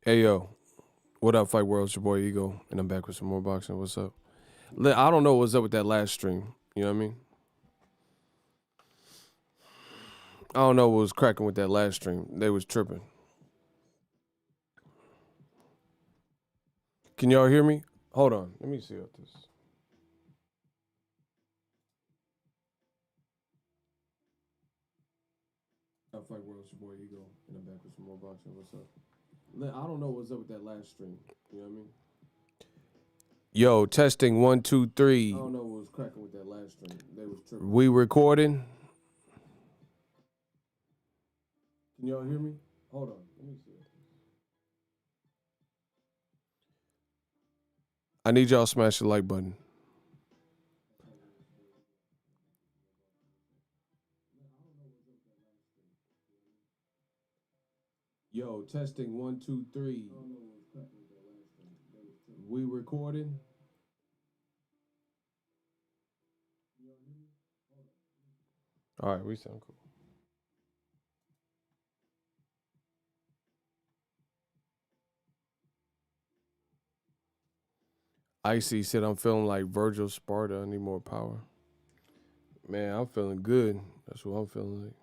Hey yo, what up, Fight World? It's your boy Ego, and I'm back with some more boxing. What's up? I don't know what's up with that last stream. You know what I mean? I don't know what was cracking with that last stream. They was tripping. Can y'all hear me? Hold on, let me see what this. Fight World, it's your boy Ego, and I'm back with some more boxing. What's up? I don't know what's up with that last stream. You know what I mean? Yo, testing 1, 2, 3. I don't know what was cracking with that last stream. They was tripping. We recording? Can y'all hear me? Hold on, let me see. I need y'all to smash the like button. Yo, testing 1, 2, 3. We recording? All right, we sound cool. Icy said, I'm feeling like Virgil Sparta. I need more power. Man, I'm feeling good. That's what I'm feeling like.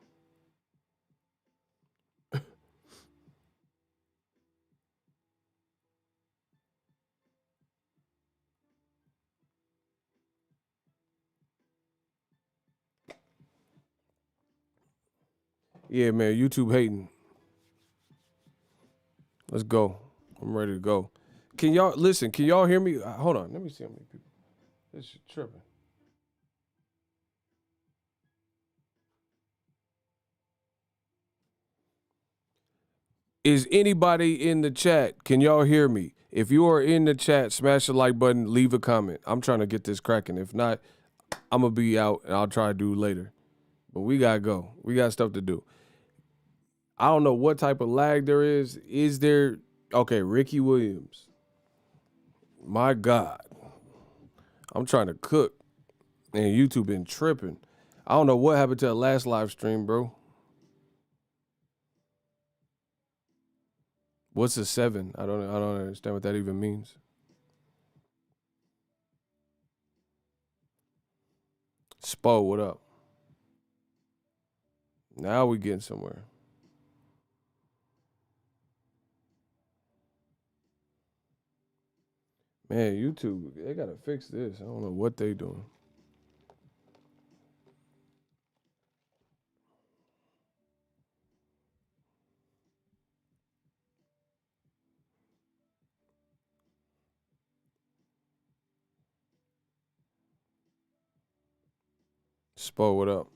Yeah, man, YouTube hating. Let's go. I'm ready to go. Can y'all listen? Can y'all hear me? Hold on. Let me see how many people. This shit tripping. Is anybody in the chat? Can y'all hear me? If you are in the chat, smash the like button, leave a comment. I'm trying to get this cracking. If not, I'm going to be out and I'll try to do later. But we got to go. We got stuff to do. I don't know what type of lag there is. Is there? Okay, Ricky Williams. My God. I'm trying to cook. And YouTube been tripping. I don't know what happened to the last live stream, bro. What's a 7? I don't understand what that even means. Spo, what up? Now we getting somewhere. Man, YouTube, they gotta fix this. I don't know what they doing. Spo, what up?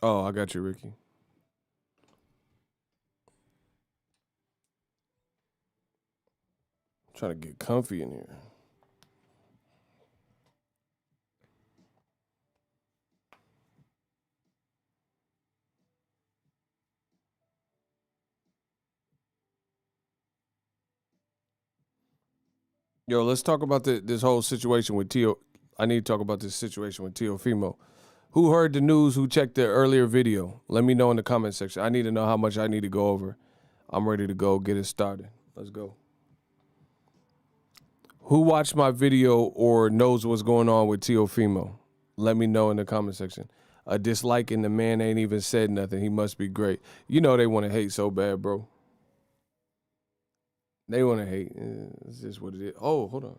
Oh, I got you, Ricky. Trying to get comfy in here. Yo, let's talk about this whole situation with Teo. I need to talk about this situation with Teofimo. Who heard the news? Who checked the earlier video? Let me know in the comment section. I need to know how much I need to go over. I'm ready to go get it started. Let's go. Who watched my video or knows what's going on with Teofimo? Let me know in the comment section. A dislike and the man ain't even said nothing. He must be great. You know they want to hate so bad, bro. They want to hate. It's just what it is. Oh, hold on.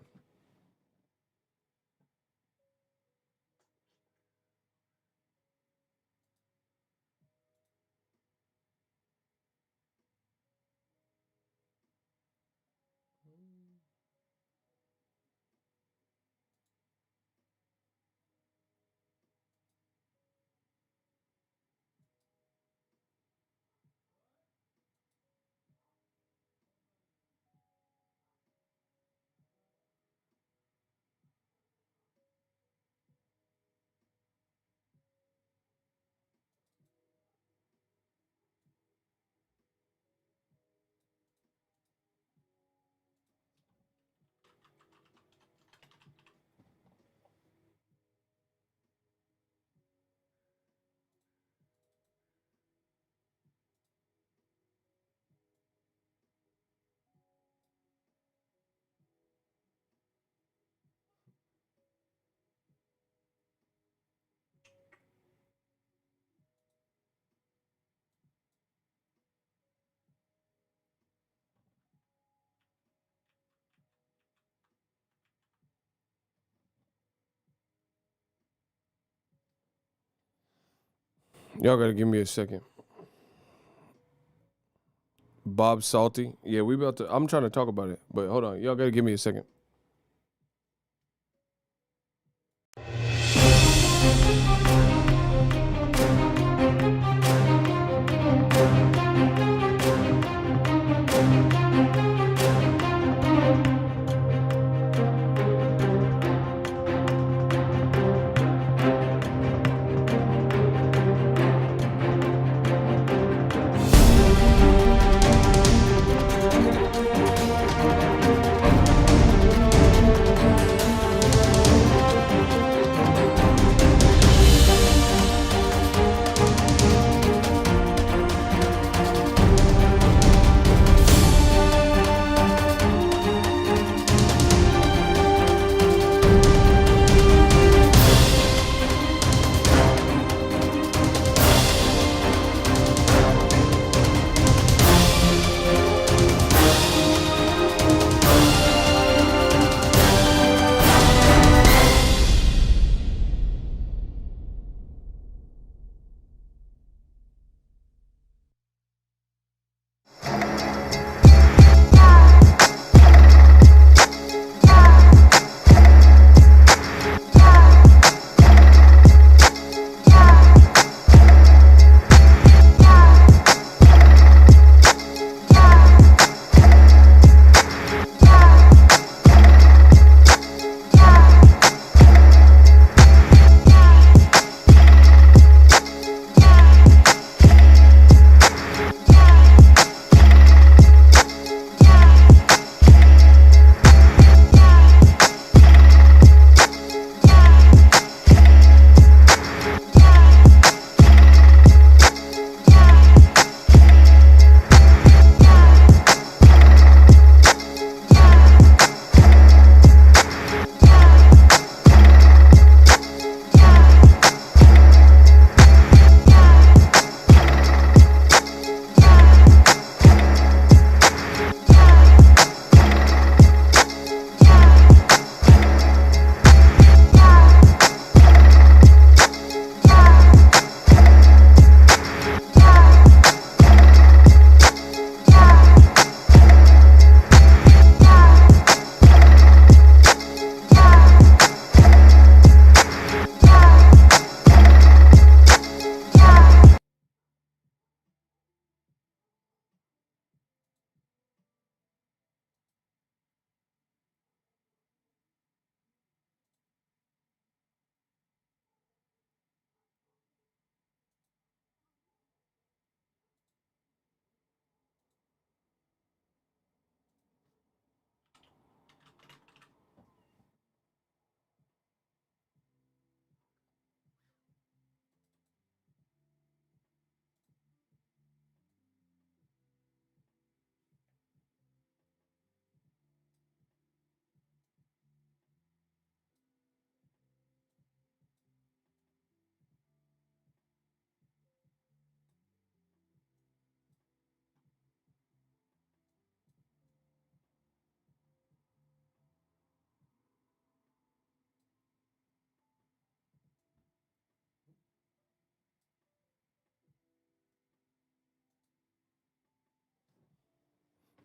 Y'all gotta give me a second. Bob Salty. Yeah, we about to. I'm trying to talk about it, but hold on. Y'all gotta give me a second.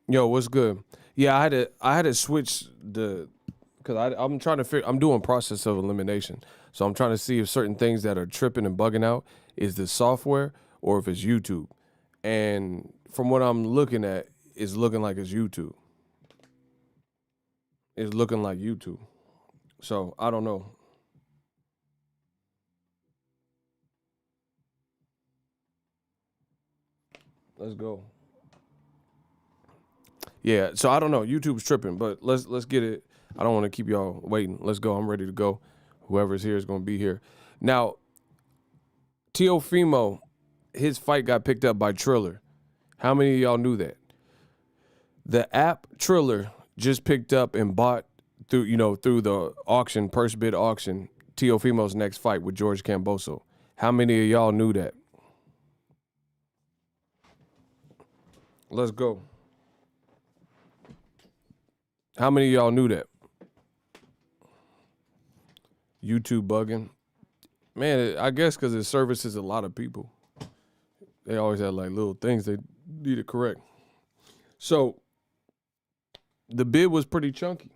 Yo, what's good? Yeah, I had to switch the because I'm trying to figure. I'm doing process of elimination, so I'm trying to see if certain things that are tripping and bugging out is the software or if it's YouTube. And from what I'm looking at, it's looking like it's YouTube. It's looking like YouTube. So I don't know. Let's go. Yeah, so I don't know. YouTube's tripping, but let's get it. I don't want to keep y'all waiting. Let's go. I'm ready to go. Whoever's here is gonna be here. Now, Teofimo, his fight got picked up by TRILLER. How many of y'all knew that? The app TRILLER just picked up and bought through the auction, purse bid auction, Teofimo's next fight with George Kambosos. How many of y'all knew that? Let's go. How many of y'all knew that? YouTube bugging. Man, I guess because it services a lot of people. They always have like little things they need to correct. So the bid was pretty chunky.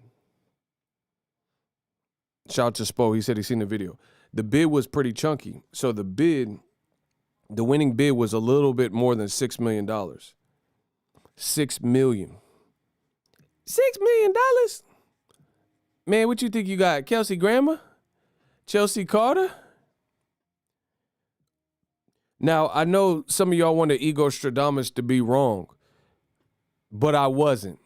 Shout out to Spo. He said he seen the video. The bid was pretty chunky. So the winning bid was a little bit more than $6 million. $6 million. $6 million? Man, what you think you got? Kelsey Grammer? Chelsea Carter? Now, I know some of y'all want the Ego Stradamus to be wrong, but I wasn't.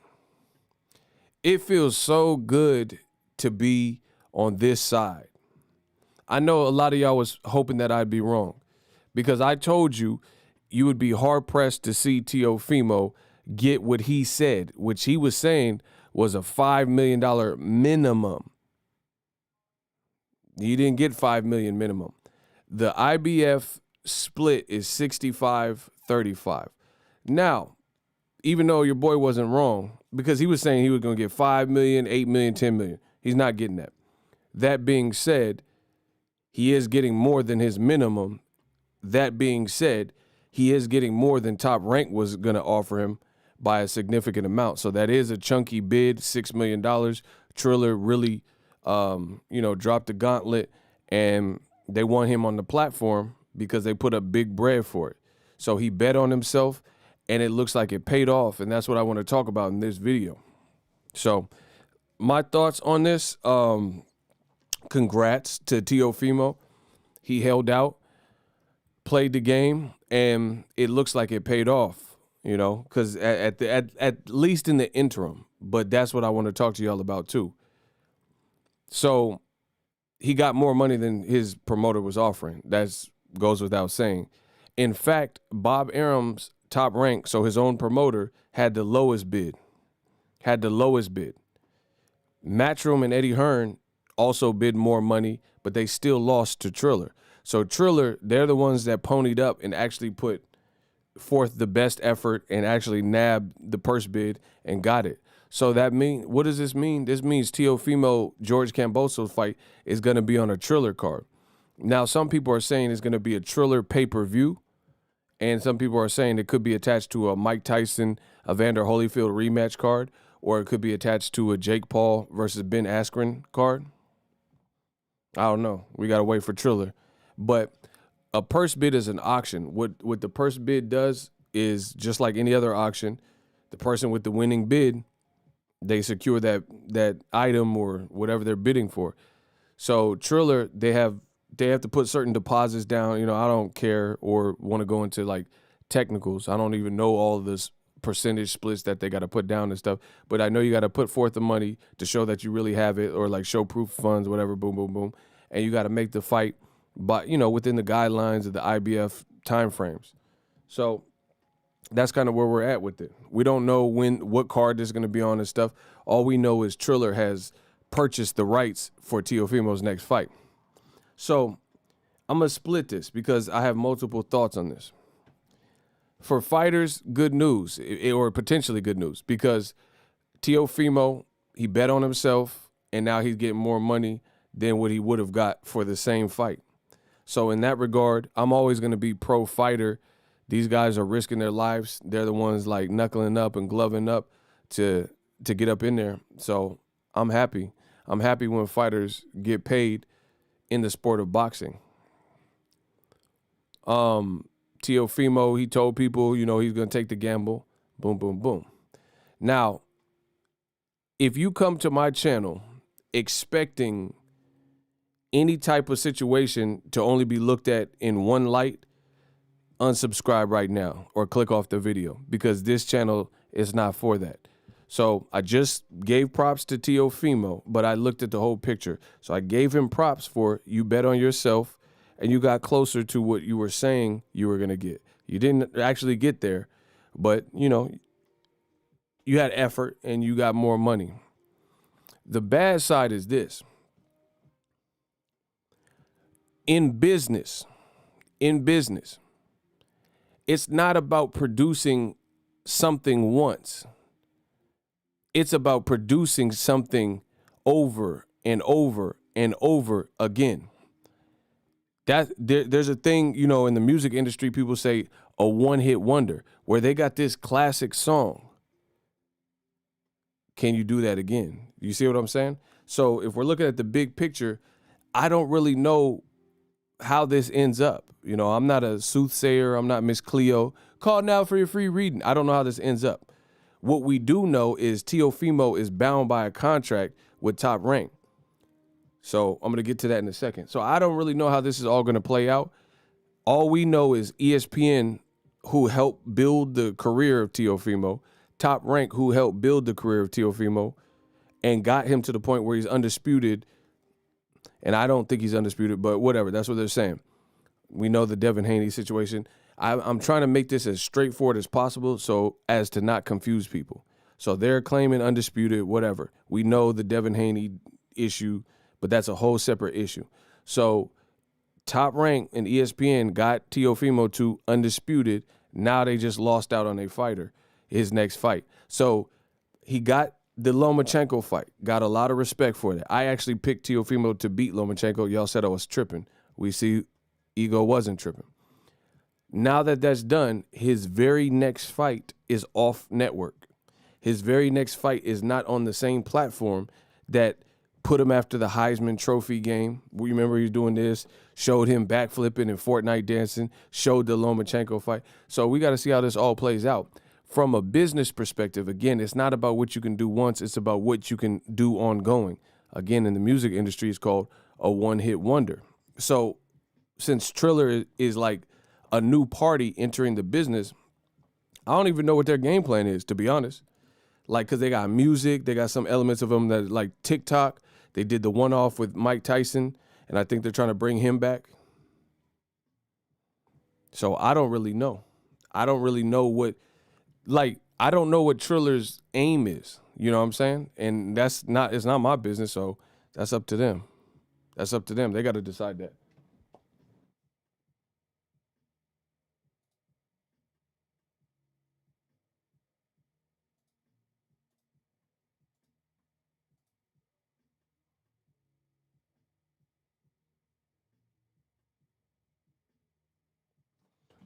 It feels so good to be on this side. I know a lot of y'all was hoping that I'd be wrong because I told you would be hard-pressed to see Teofimo get what he said, which he was saying was a $5 million minimum. He didn't get $5 million minimum. The IBF split is 65-35. Now, even though your boy wasn't wrong, because he was saying he was going to get $5 million, $8 million, $10 million. He's not getting that. That being said, he is getting more than his minimum. That being said, he is getting more than Top Rank was going to offer him by a significant amount. So that is a chunky bid, $6 million. Triller really, dropped the gauntlet, and they want him on the platform because they put up big bread for it. So he bet on himself, and it looks like it paid off, and that's what I want to talk about in this video. So my thoughts on this, congrats to Teofimo. He held out, played the game, and it looks like it paid off, because at least in the interim. But that's what I want to talk to y'all about too. So he got more money than his promoter was offering. That goes without saying. In fact, Bob Arum's Top Rank, so his own promoter, had the lowest bid. Matchroom and Eddie Hearn also bid more money, but they still lost to Triller. So Triller, they're the ones that ponied up and actually put forth the best effort and actually nabbed the purse bid and got it. So what does this mean? This means Teofimo George Kambosos fight is going to be on a Triller card. Now, some people are saying it's going to be a Triller pay-per-view, and some people are saying it could be attached to a Mike Tyson, Evander Holyfield rematch card, or it could be attached to a Jake Paul versus Ben Askren card. I don't know. We got to wait for Triller. But a purse bid is an auction. What the purse bid does is, just like any other auction, the person with the winning bid, they secure that item or whatever they're bidding for. So Triller, they have to put certain deposits down. I don't care or want to go into like technicals. I don't even know all of this percentage splits that they got to put down and stuff. But I know you got to put forth the money to show that you really have it, or like show proof of funds, whatever, boom, boom, boom. And you got to make the fight, but within the guidelines of the IBF timeframes. So that's kind of where we're at with it. We don't know what card this is going to be on and stuff. All we know is Triller has purchased the rights for Teofimo's next fight. So I'm going to split this because I have multiple thoughts on this. For fighters, good news, or potentially good news, because Teofimo, he bet on himself, and now he's getting more money than what he would have got for the same fight. So in that regard, I'm always going to be pro fighter. These guys are risking their lives. They're the ones like knuckling up and gloving up to get up in there. So I'm happy. I'm happy when fighters get paid in the sport of boxing. Teofimo, he told people, he's going to take the gamble. Boom, boom, boom. Now, if you come to my channel expecting any type of situation to only be looked at in one light, unsubscribe right now or click off the video, because this channel is not for that. So I just gave props to Teofimo, but I looked at the whole picture. So I gave him props for you bet on yourself and you got closer to what you were saying you were going to get. You didn't actually get there, but you had effort and you got more money. The bad side is this. In business, it's not about producing something once. It's about producing something over and over and over again. There's a thing, in the music industry, people say a one-hit wonder, where they got this classic song. Can you do that again? You see what I'm saying? So if we're looking at the big picture, I don't really know how this ends up. I'm not a soothsayer. I'm not Miss Cleo. Call now for your free reading. I don't know how this ends up. What we do know is Teofimo is bound by a contract with Top Rank. So I'm going to get to that in a second. So I don't really know how this is all going to play out. All we know is ESPN, who helped build the career of Teofimo, Top Rank, who helped build the career of Teofimo, and got him to the point where he's undisputed. And I don't think he's undisputed, but whatever. That's what they're saying. We know the Devin Haney situation. I'm trying to make this as straightforward as possible so as to not confuse people. So they're claiming undisputed, whatever. We know the Devin Haney issue, but that's a whole separate issue. So Top Rank and ESPN got Teofimo to undisputed. Now they just lost out on a fighter, his next fight. So he got the Lomachenko fight. Got a lot of respect for that. I actually picked Teofimo to beat Lomachenko. Y'all said I was tripping. We see Ego wasn't tripping. Now that that's done, his very next fight is off network. His very next fight is not on the same platform that put him after the Heisman Trophy game. We remember he was doing this, showed him backflipping and Fortnite dancing, showed the Lomachenko fight. So we got to see how this all plays out. From a business perspective, again, it's not about what you can do once, it's about what you can do ongoing. Again, in the music industry, it's called a one-hit wonder. So since TRILLER is like a new party entering the business, I don't even know what their game plan is, to be honest. Like, because they got music, they got some elements of them that like TikTok. They did the one-off with Mike Tyson, and I think they're trying to bring him back. So I don't really know. I don't really know what, I don't know what TRILLER's aim is. You know what I'm saying? And it's not my business, so that's up to them. That's up to them. They got to decide that.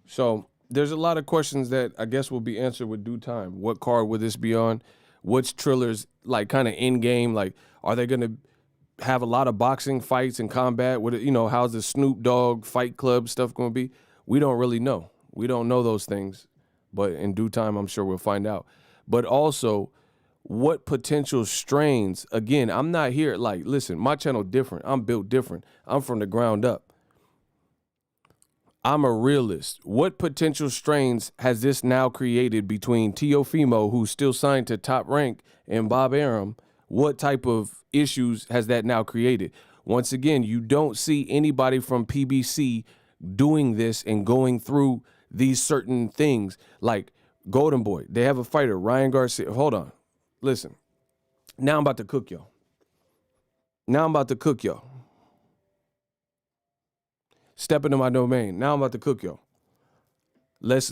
So there's a lot of questions that I guess will be answered with due time. What card would this be on? What's TRILLER's like kind of end game? Like, are they going to have a lot of boxing fights and combat? How's the Snoop Dogg Fight Club stuff going to be? We don't really know. We don't know those things, but in due time, I'm sure we'll find out. But also, what potential strains? Again, I'm not here. Like, listen, my channel different. I'm built different. I'm from the ground up. I'm a realist. What potential strains has this now created between Teofimo, who's still signed to Top Rank, and Bob Arum? What type of issues has that now created? Once again, you don't see anybody from PBC doing this and going through these certain things. Like Golden Boy, they have a fighter, Ryan Garcia. Hold on. Listen. Now I'm about to cook y'all. Step into my domain. Now I'm about to cook y'all. Let's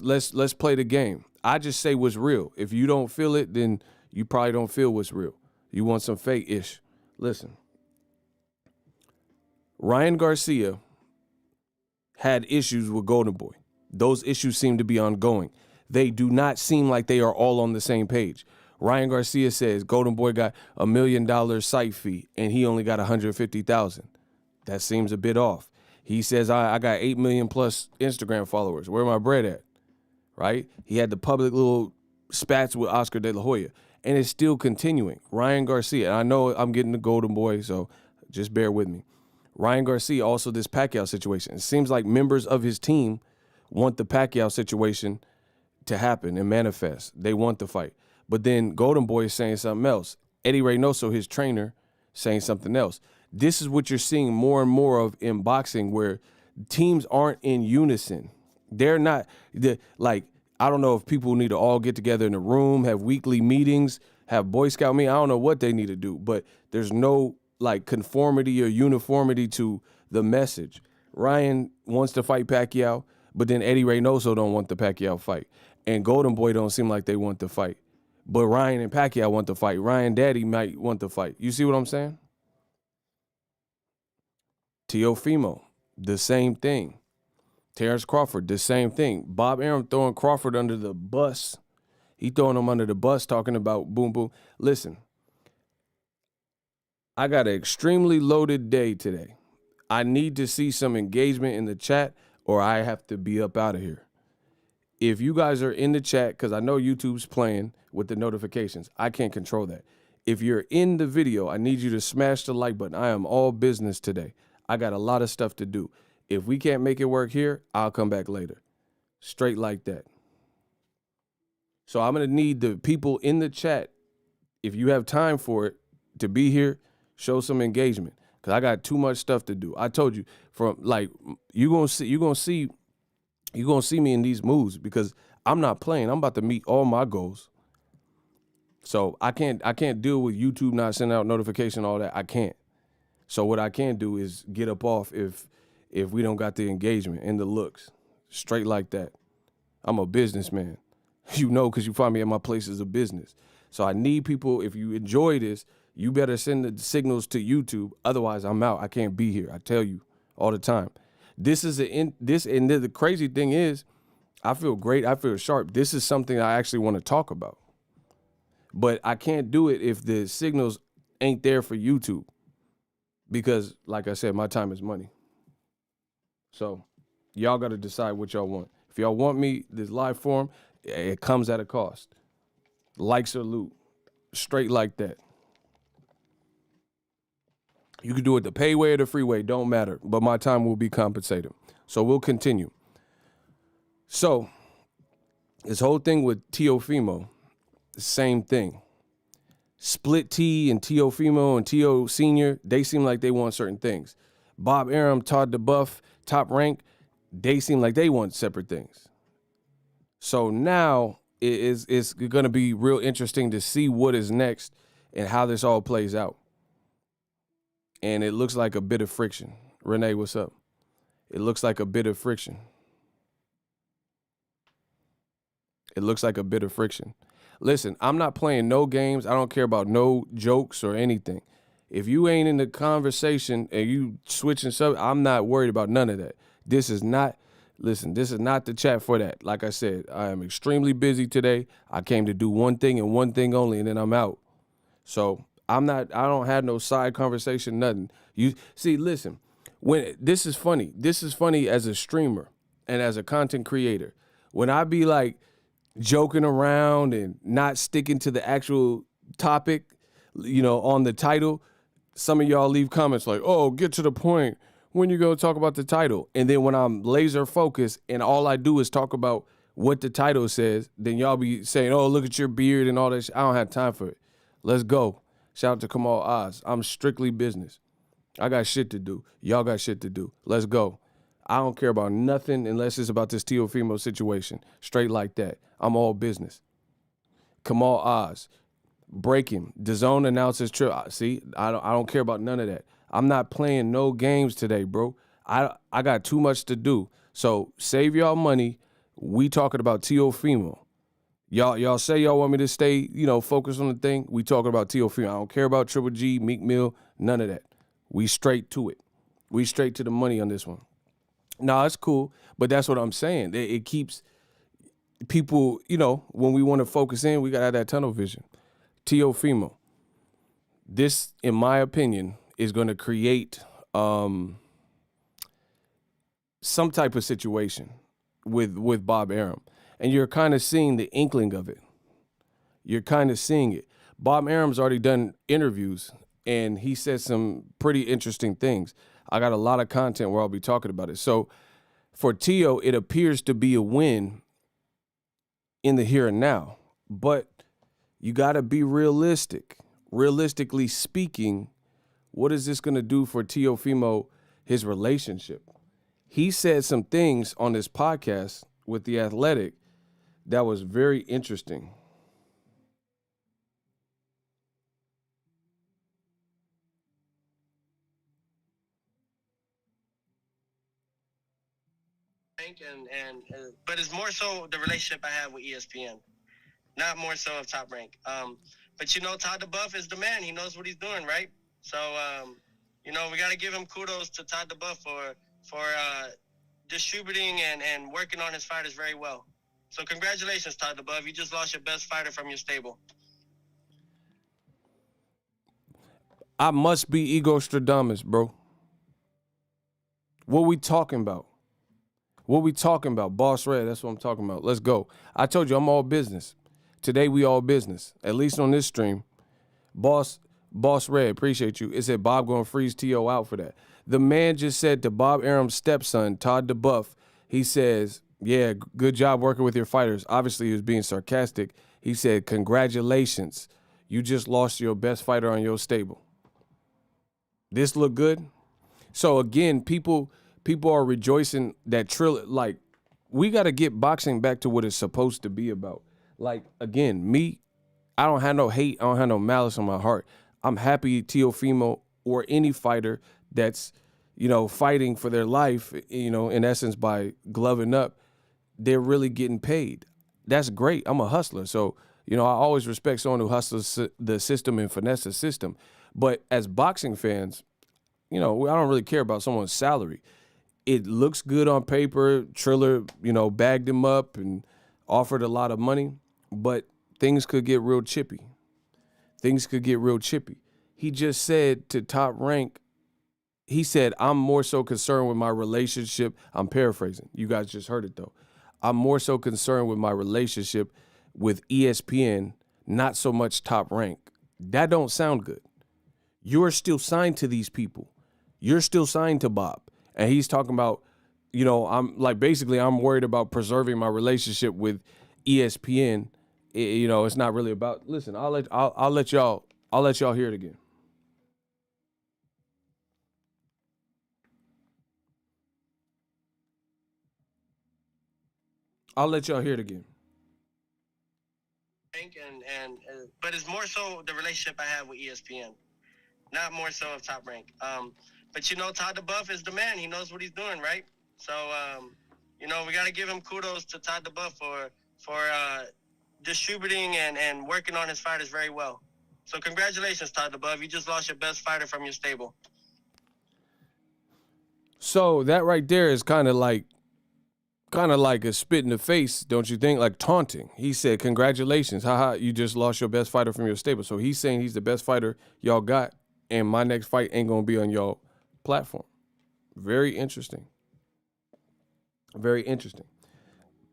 play the game. I just say what's real. If you don't feel it, then you probably don't feel what's real. You want some fake-ish. Listen. Ryan Garcia had issues with Golden Boy. Those issues seem to be ongoing. They do not seem like they are all on the same page. Ryan Garcia says Golden Boy got $1 million site fee and he only got $150,000. That seems a bit off. He says, I got 8 million plus Instagram followers. Where my bread at? Right? He had the public little spats with Oscar De La Hoya. And it's still continuing. Ryan Garcia, and I know I'm getting the Golden Boy, so just bear with me. Ryan Garcia, also this Pacquiao situation. It seems like members of his team want the Pacquiao situation to happen and manifest. They want the fight. But then Golden Boy is saying something else. Eddie Reynoso, his trainer, saying something else. This is what you're seeing more and more of in boxing, where teams aren't in unison. They're not I don't know if people need to all get together in a room, have weekly meetings, have Boy Scout meetings. I don't know what they need to do, but there's no conformity or uniformity to the message. Ryan wants to fight Pacquiao, but then Eddie Reynoso don't want the Pacquiao fight. And Golden Boy don't seem like they want the fight. But Ryan and Pacquiao want the fight. Ryan Daddy might want the fight. You see what I'm saying? Teofimo. the same thing. Terrence Crawford, the same thing. Bob Arum throwing Crawford under the bus. He throwing him under the bus, talking about boom, boom. Listen, I got an extremely loaded day today. I need to see some engagement in the chat or I have to be up out of here. If you guys are in the chat, because I know YouTube's playing with the notifications, I can't control that. If you're in the video, I need you to smash the like button. I am all business today. I got a lot of stuff to do. If we can't make it work here, I'll come back later. Straight like that. So I'm going to need the people in the chat, if you have time for it, to be here, show some engagement. Because I got too much stuff to do. I told you, from like, you're going to see me in these moves because I'm not playing. I'm about to meet all my goals. So I can't deal with YouTube not sending out notification, all that. I can't. So what I can do is get up off if we don't got the engagement and the looks. Straight like that. I'm a businessman. You know, because you find me at my places of business. So I need people, if you enjoy this, you better send the signals to YouTube. Otherwise, I'm out. I can't be here. I tell you all the time. And the crazy thing is, I feel great. I feel sharp. This is something I actually want to talk about. But I can't do it if the signals ain't there for YouTube. Because, like I said, my time is money. So y'all got to decide what y'all want. If y'all want me, this live forum, it comes at a cost. Likes or loot. Straight like that. You can do it the payway or the freeway, don't matter. But my time will be compensated. So we'll continue. So this whole thing with Teofimo, the same thing. Split T and Teofimo and Teo Senior, they seem like they want certain things. Bob Arum, Todd DeBuff, Top Rank, they seem like they want separate things. So now it's going to be real interesting to see what is next and how this all plays out. And it looks like a bit of friction. Renee, what's up? It looks like a bit of friction. It looks like a bit of friction. Listen, I'm not playing no games. I don't care about no jokes or anything. If you ain't in the conversation and you switching stuff, I'm not worried about none of that. This is not the chat for that. Like I said, I am extremely busy today. I came to do one thing and one thing only, and then I'm out. So I don't have no side conversation, nothing. You see, listen, this is funny. This is funny as a streamer and as a content creator. When I be like joking around and not sticking to the actual topic, on the title, some of y'all leave comments like, oh, get to the point. When you go talk about the title. And then when I'm laser focused and all I do is talk about what the title says, then y'all be saying, oh, look at your beard and all that shit. I don't have time for it. Let's go. Shout out to Kamal Oz. I'm strictly business. I got shit to do. Y'all got shit to do. Let's go. I don't care about nothing unless it's about this Teofimo situation. Straight like that. I'm all business. Kamal Oz. Breaking. DAZN announces trip. See, I don't care about none of that. I'm not playing no games today, bro. I got too much to do. So save y'all money. We talking about Teofimo. Y'all say y'all want me to stay, focused on the thing. We talking about Teofimo. I don't care about Triple G, Meek Mill, none of that. We straight to it. We straight to the money on this one. No, it's cool, but that's what I'm saying. It keeps people, when we want to focus in, we got to have that tunnel vision. Teofimo. This, in my opinion, is going to create some type of situation with Bob Arum. And you're kind of seeing the inkling of it. You're kind of seeing it. Bob Arum's already done interviews, and he said some pretty interesting things. I got a lot of content where I'll be talking about it. So for Teo, it appears to be a win in the here and now. But you got to be realistic. Realistically speaking, what is this going to do for Teofimo, his relationship? He said some things on this podcast with The Athletic that was very interesting. But it's more so the relationship I have with ESPN, not more so of Top Rank. But Todd DeBuff is the man. He knows what he's doing, right? So we got to give him kudos to Todd DeBuff for for distributing and working on his fighters very well. So congratulations, Todd Above. You just lost your best fighter from your stable. I must be Ego Stradamus, bro. What we talking about? What we talking about? Boss Red, that's what I'm talking about. Let's go. I told you I'm all business. Today we all business, at least on this stream. Boss Red, appreciate you. It said Bob gonna freeze T.O. out for that. The man just said to Bob Arum's stepson, Todd DeBuff, he says, yeah, good job working with your fighters. Obviously, he was being sarcastic. He said, congratulations. You just lost your best fighter on your stable. This look good? So again, people are rejoicing that TRILLER, like, we got to get boxing back to what it's supposed to be about. Like, again, me, I don't have no hate. I don't have no malice in my heart. I'm happy Teofimo or any fighter that's, fighting for their life, in essence, by gloving up, they're really getting paid. That's great. I'm a hustler. So, I always respect someone who hustles the system and finesse the system. But as boxing fans, I don't really care about someone's salary. It looks good on paper. TRILLER, bagged him up and offered a lot of money, but things could get real chippy. He just said to Top Rank, he said, I'm more so concerned with my relationship. I'm paraphrasing. You guys just heard it, though. I'm more so concerned with my relationship with ESPN, not so much Top Rank. That don't sound good. You're still signed to these people. You're still signed to Bob. And he's talking about, I'm worried about preserving my relationship with ESPN. It's not really about, listen, I'll let y'all hear it again. I'll let y'all hear it again. But it's more so the relationship I have with ESPN, not more so of Top Rank. But Todd DeBuff is the man. He knows what he's doing, right? So we got to give him kudos to Todd DeBuff for distributing and working on his fighters very well. So congratulations, Todd DeBuff. You just lost your best fighter from your stable. So that right there is kind of like a spit in the face, don't you think? Like taunting. He said, congratulations. Haha, you just lost your best fighter from your stable. So he's saying he's the best fighter y'all got, and my next fight ain't going to be on y'all platform. Very interesting. Very interesting.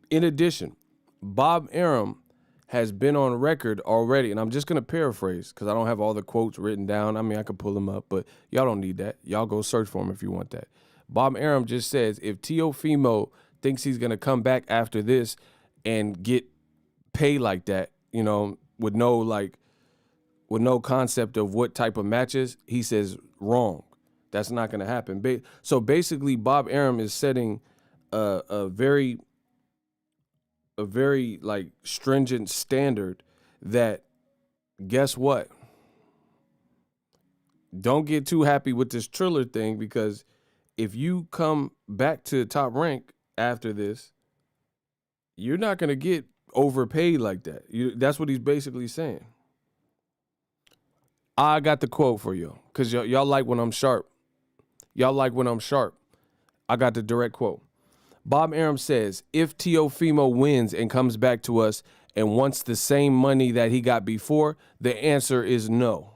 In addition, Bob Arum has been on record already, and I'm just going to paraphrase because I don't have all the quotes written down. I mean, I could pull them up, but y'all don't need that. Y'all go search for them if you want that. Bob Arum just says, if Teofimo thinks he's going to come back after this and get paid like that, with no concept of what type of matches, he says wrong. That's not going to happen. So basically, Bob Arum is setting a very like stringent standard that, guess what? Don't get too happy with this TRILLER thing, because if you come back to Top Rank after this, you're not going to get overpaid like that. That's what he's basically saying. I got the quote for you because y'all like when I'm sharp. I got the direct quote. Bob Arum says, if Teofimo wins and comes back to us and wants the same money that he got before, the answer is no.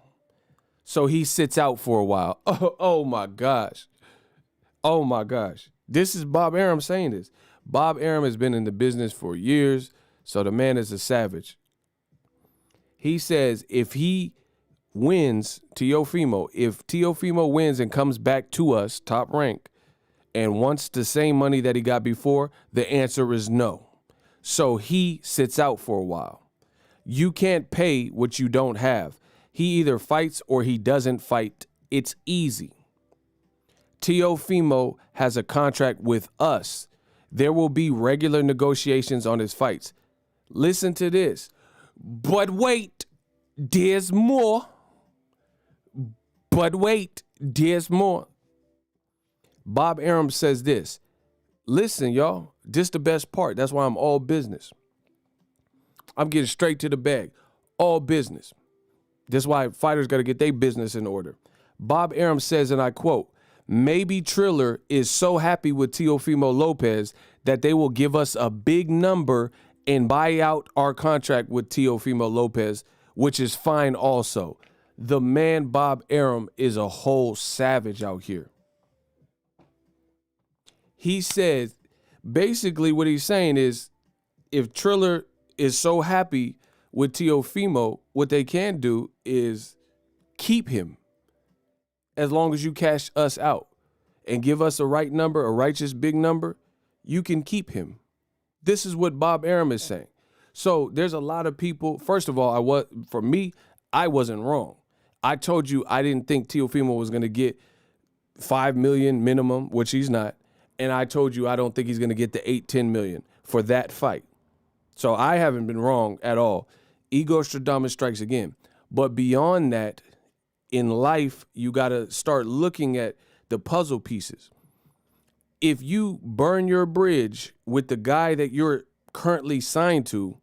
So he sits out for a while. Oh my gosh. This is Bob Arum saying this. Bob Arum has been in the business for years, so the man is a savage. He says if Teofimo wins and comes back to us, Top Rank, and wants the same money that he got before, the answer is no. So he sits out for a while. You can't pay what you don't have. He either fights or he doesn't fight. It's easy. Teofimo has a contract with us. There will be regular negotiations on his fights. Listen to this. But wait, there's more. Bob Arum says this. Listen, y'all, this the best part. That's why I'm all business. I'm getting straight to the bag. All business. That's why fighters got to get their business in order. Bob Arum says, and I quote, maybe Triller is so happy with Teofimo Lopez that they will give us a big number and buy out our contract with Teofimo Lopez, which is fine also. The man Bob Arum is a whole savage out here. He says, basically what he's saying is, if Triller is so happy with Teofimo, what they can do is keep him as long as you cash us out and give us a right number, a righteous big number, you can keep him. This is what Bob Arum is saying. So there's a lot of people. First of all, I wasn't wrong. I told you I didn't think Teofimo was going to get $5 million minimum, which he's not. And I told you I don't think he's going to get the $8-10 million for that fight. So I haven't been wrong at all. Ego Stradamus strikes again. But beyond that, in life, you got to start looking at the puzzle pieces. If you burn your bridge with the guy that you're currently signed to,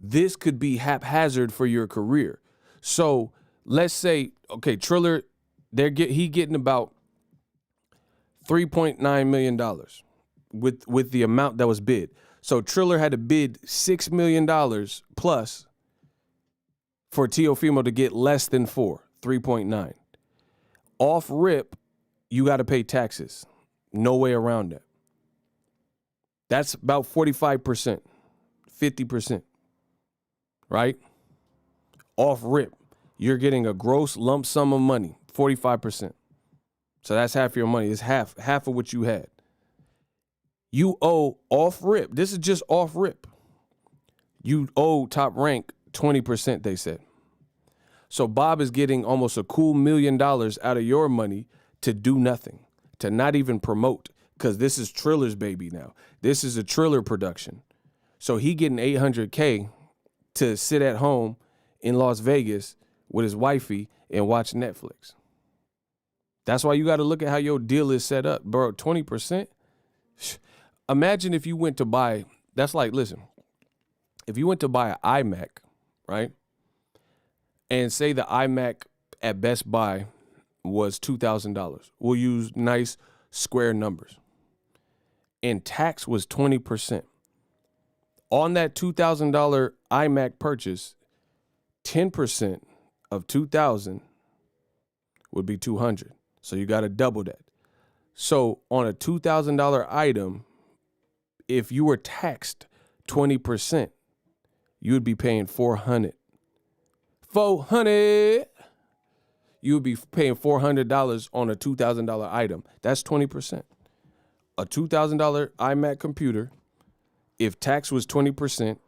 this could be haphazard for your career. So let's say, okay, Triller, he getting about $3.9 million with the amount that was bid. So Triller had to bid $6 million plus for Teofimo to get less than 3.9. Off rip, you got to pay taxes. No way around that. That's about 45%, 50%, right? Off rip, you're getting a gross lump sum of money, 45%. So that's half your money. It's half of what you had. You owe off rip. This is just off rip. You owe Top Rank 20%, they said. So Bob is getting almost a cool $1 million out of your money to do nothing, to not even promote, because this is Triller's baby now. This is a Triller production. So he getting $800K to sit at home in Las Vegas with his wifey and watch Netflix. That's why you got to look at how your deal is set up, bro. 20%. Imagine if you went to buy, that's like, listen, if you went to buy an iMac, right? And say the iMac at Best Buy was $2,000. We'll use nice square numbers. And tax was 20%. On that $2,000 iMac purchase, 10% of $2,000 would be $200. So you got to double that. So on a $2,000 item, if you were taxed 20%, you would be paying $400. You would be paying $400 on a $2,000 item. That's 20%. A $2,000 iMac computer, if tax was 20%,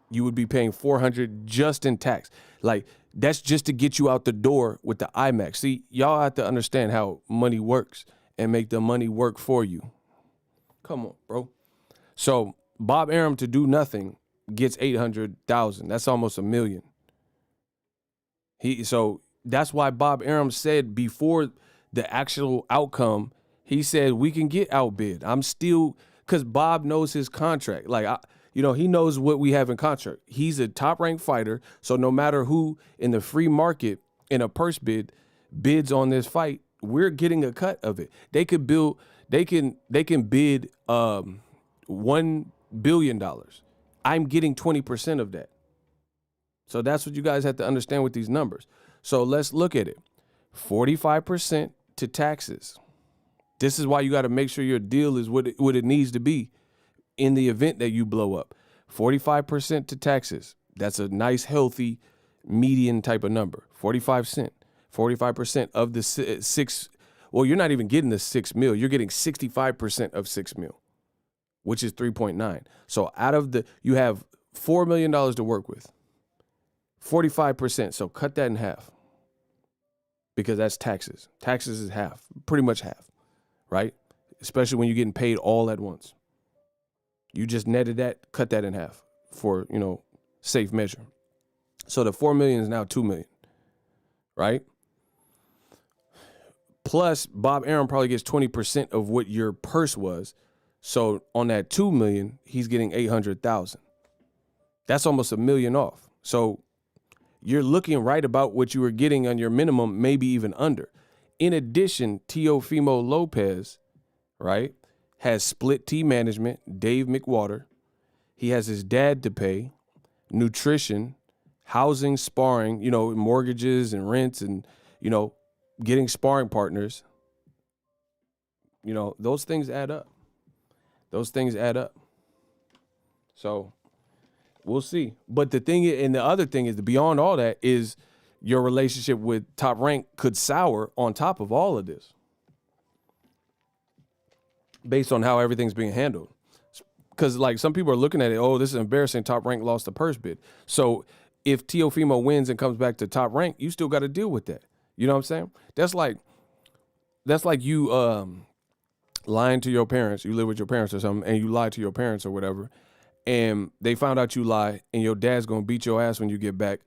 you would be paying $400 just in tax. Like, that's just to get you out the door with the iMac. See, y'all have to understand how money works and make the money work for you. Come on, bro. So Bob Arum, to do nothing, gets $800,000. That's almost $1 million. So that's why Bob Arum said before the actual outcome, he said we can get outbid. I'm still, because Bob knows his contract. Like, he knows what we have in contract. He's a top-ranked fighter, so no matter who in the free market in a purse bid bids on this fight, we're getting a cut of it. They can bid $1 billion. I'm getting 20% of that. So that's what you guys have to understand with these numbers. So let's look at it. 45% to taxes. This is why you got to make sure your deal is what it needs to be in the event that you blow up. 45% to taxes. That's a nice, healthy, median type of number. 45 cents. 45% of the six. Well, you're not even getting the 6 mil. You're getting 65% of 6 mil, which is 3.9. So out of you have $4 million to work with. 45%. So cut that in half, because that's taxes. Taxes is half, pretty much half, right? Especially when you're getting paid all at once. You just netted that, cut that in half for, safe measure. So the 4 million is now 2 million, right? Plus, Bob Arum probably gets 20% of what your purse was. So on that 2 million, he's getting 800,000. That's almost $1 million off. So you're looking right about what you were getting on your minimum, maybe even under. In addition, Teofimo Lopez, right, has split T management, Dave McWater. He has his dad to pay, nutrition, housing, sparring, mortgages and rents and, getting sparring partners. Those things add up. Those things add up. So we'll see. But the other thing is, beyond all that, is your relationship with Top Rank could sour on top of all of this based on how everything's being handled. Because, like, some people are looking at it, oh, this is embarrassing. Top Rank lost the purse bid. So if Teofimo wins and comes back to Top Rank, you still got to deal with that. You know what I'm saying? That's like you lying to your parents. You live with your parents or something, and you lie to your parents or whatever, and they found out you lie, and your dad's going to beat your ass when you get back,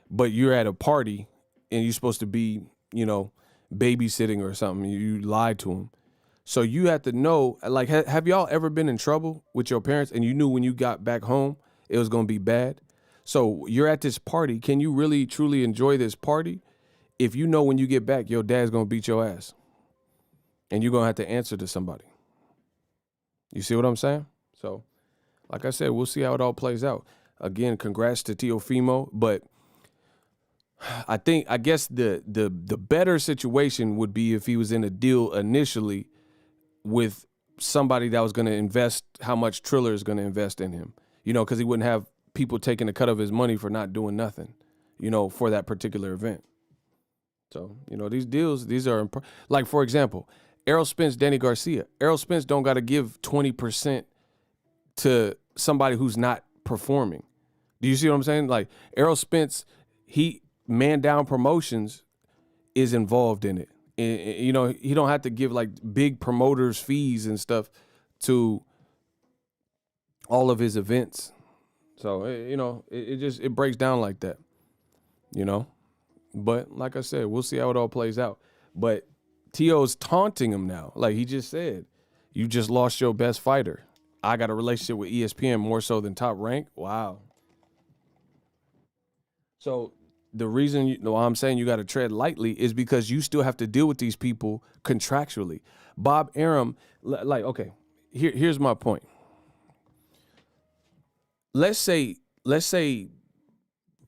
but you're at a party, and you're supposed to be, babysitting or something. You lied to him. So you have to know, like, have y'all ever been in trouble with your parents and you knew when you got back home it was going to be bad? So you're at this party. Can you really, truly enjoy this party if you know when you get back your dad's going to beat your ass and you're going to have to answer to somebody? You see what I'm saying? So, like I said, we'll see how it all plays out. Again, congrats to Teofimo, but I guess the better situation would be if he was in a deal initially with somebody that was going to invest how much Triller is going to invest in him, because he wouldn't have people taking a cut of his money for not doing nothing, for that particular event. So, these deals, these are, like, for example, Errol Spence, Danny Garcia. Errol Spence don't got to give 20% to somebody who's not performing. Do you see what I'm saying? Like, Errol Spence, Man Down Promotions is involved in it. And, he don't have to give like big promoters fees and stuff to all of his events. So, it breaks down like that, But like I said, we'll see how it all plays out. But T.O.'s taunting him now. Like he just said, you just lost your best fighter. I got a relationship with ESPN more so than Top Rank. Wow. So the reason I'm saying you got to tread lightly is because you still have to deal with these people contractually. Bob Arum, okay, here's my point. Let's say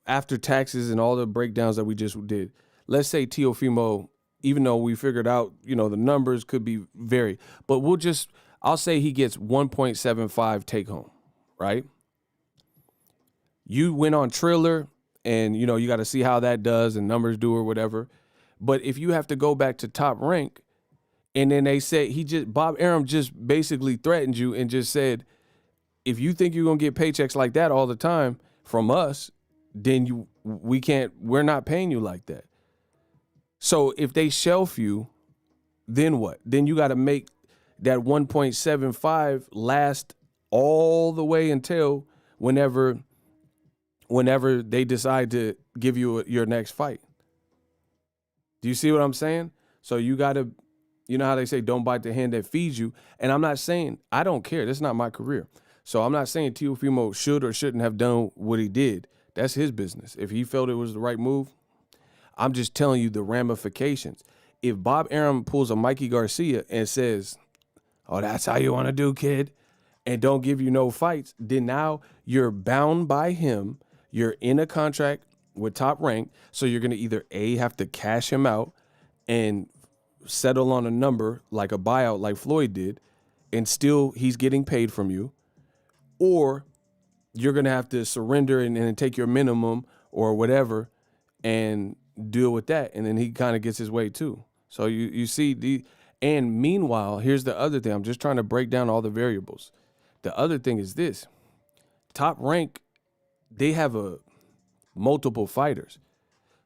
after taxes and all the breakdowns that we just did, let's say Teofimo, even though we figured out, the numbers could be varied, but I'll say he gets 1.75 take home, right? You went on Triller and, you got to see how that does and numbers do or whatever. But if you have to go back to Top Rank and then they say Bob Arum just basically threatened you and just said, if you think you're going to get paychecks like that all the time from us, then we're not paying you like that. So if they shelf you, then what? Then you got to make that 1.75 last all the way until whenever they decide to give you your next fight. Do you see what I'm saying? So you got to, how they say, don't bite the hand that feeds you. And I'm not saying, I don't care. That's not my career. So I'm not saying Teofimo should or shouldn't have done what he did. That's his business. If he felt it was the right move, I'm just telling you the ramifications. If Bob Arum pulls a Mikey Garcia and says, oh, that's how you want to do, kid, and don't give you no fights, then now you're bound by him. You're in a contract with Top Rank, so you're going to either A, have to cash him out and settle on a number like a buyout like Floyd did, and still he's getting paid from you, or you're going to have to surrender and take your minimum or whatever and deal with that, and then he kind of gets his way too. So you see, and meanwhile, here's the other thing. I'm just trying to break down all the variables. The other thing is this. Top Rank, they have multiple fighters.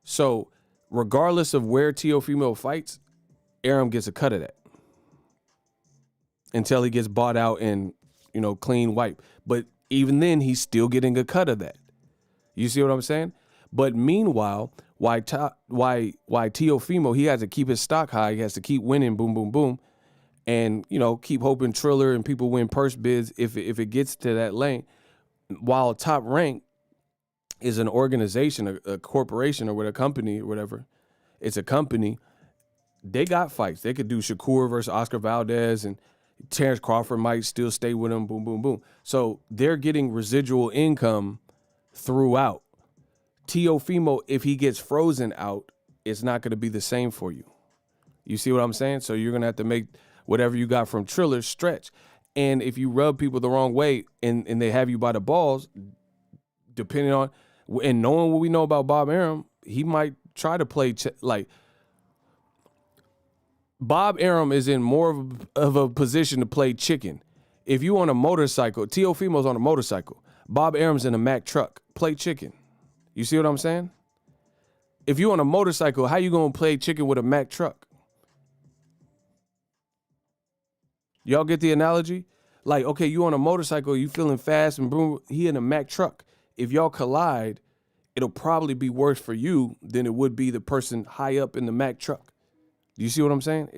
So regardless of where Teofimo fights, Arum gets a cut of that until he gets bought out and, clean wipe. But even then, he's still getting a cut of that. You see what I'm saying? But meanwhile, why Teofimo, he has to keep his stock high. He has to keep winning, boom, boom, boom. And, keep hoping Triller and people win purse bids if it gets to that lane. While Top Rank is an organization, a corporation or with a company or whatever, it's a company. they got fights. They could do Shakur versus Oscar Valdez, and Terrence Crawford might still stay with him. Boom, boom, boom. So they're getting residual income throughout. Teofimo, if he gets frozen out, it's not going to be the same for you. You see what I'm saying? So you're going to have to make whatever you got from Triller stretch. And if you rub people the wrong way and they have you by the balls, depending on, and knowing what we know about Bob Arum, he might try to play, like, Bob Arum is in more of a position to play chicken. If you on a motorcycle, Teofimo's on a motorcycle. Bob Arum's in a Mack truck. Play chicken. You see what I'm saying? If you on a motorcycle, how you going to play chicken with a Mack truck? Y'all get the analogy? Like, okay, you on a motorcycle, you feeling fast, and boom, he in a Mack truck. If y'all collide, it'll probably be worse for you than it would be the person high up in the Mack truck. Do you see what I'm saying?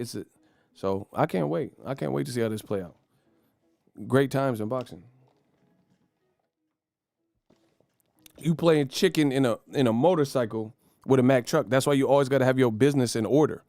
So I can't wait. I can't wait to see how this play out. Great times in boxing. You playing chicken in a motorcycle with a Mack truck. That's why you always got to have your business in order.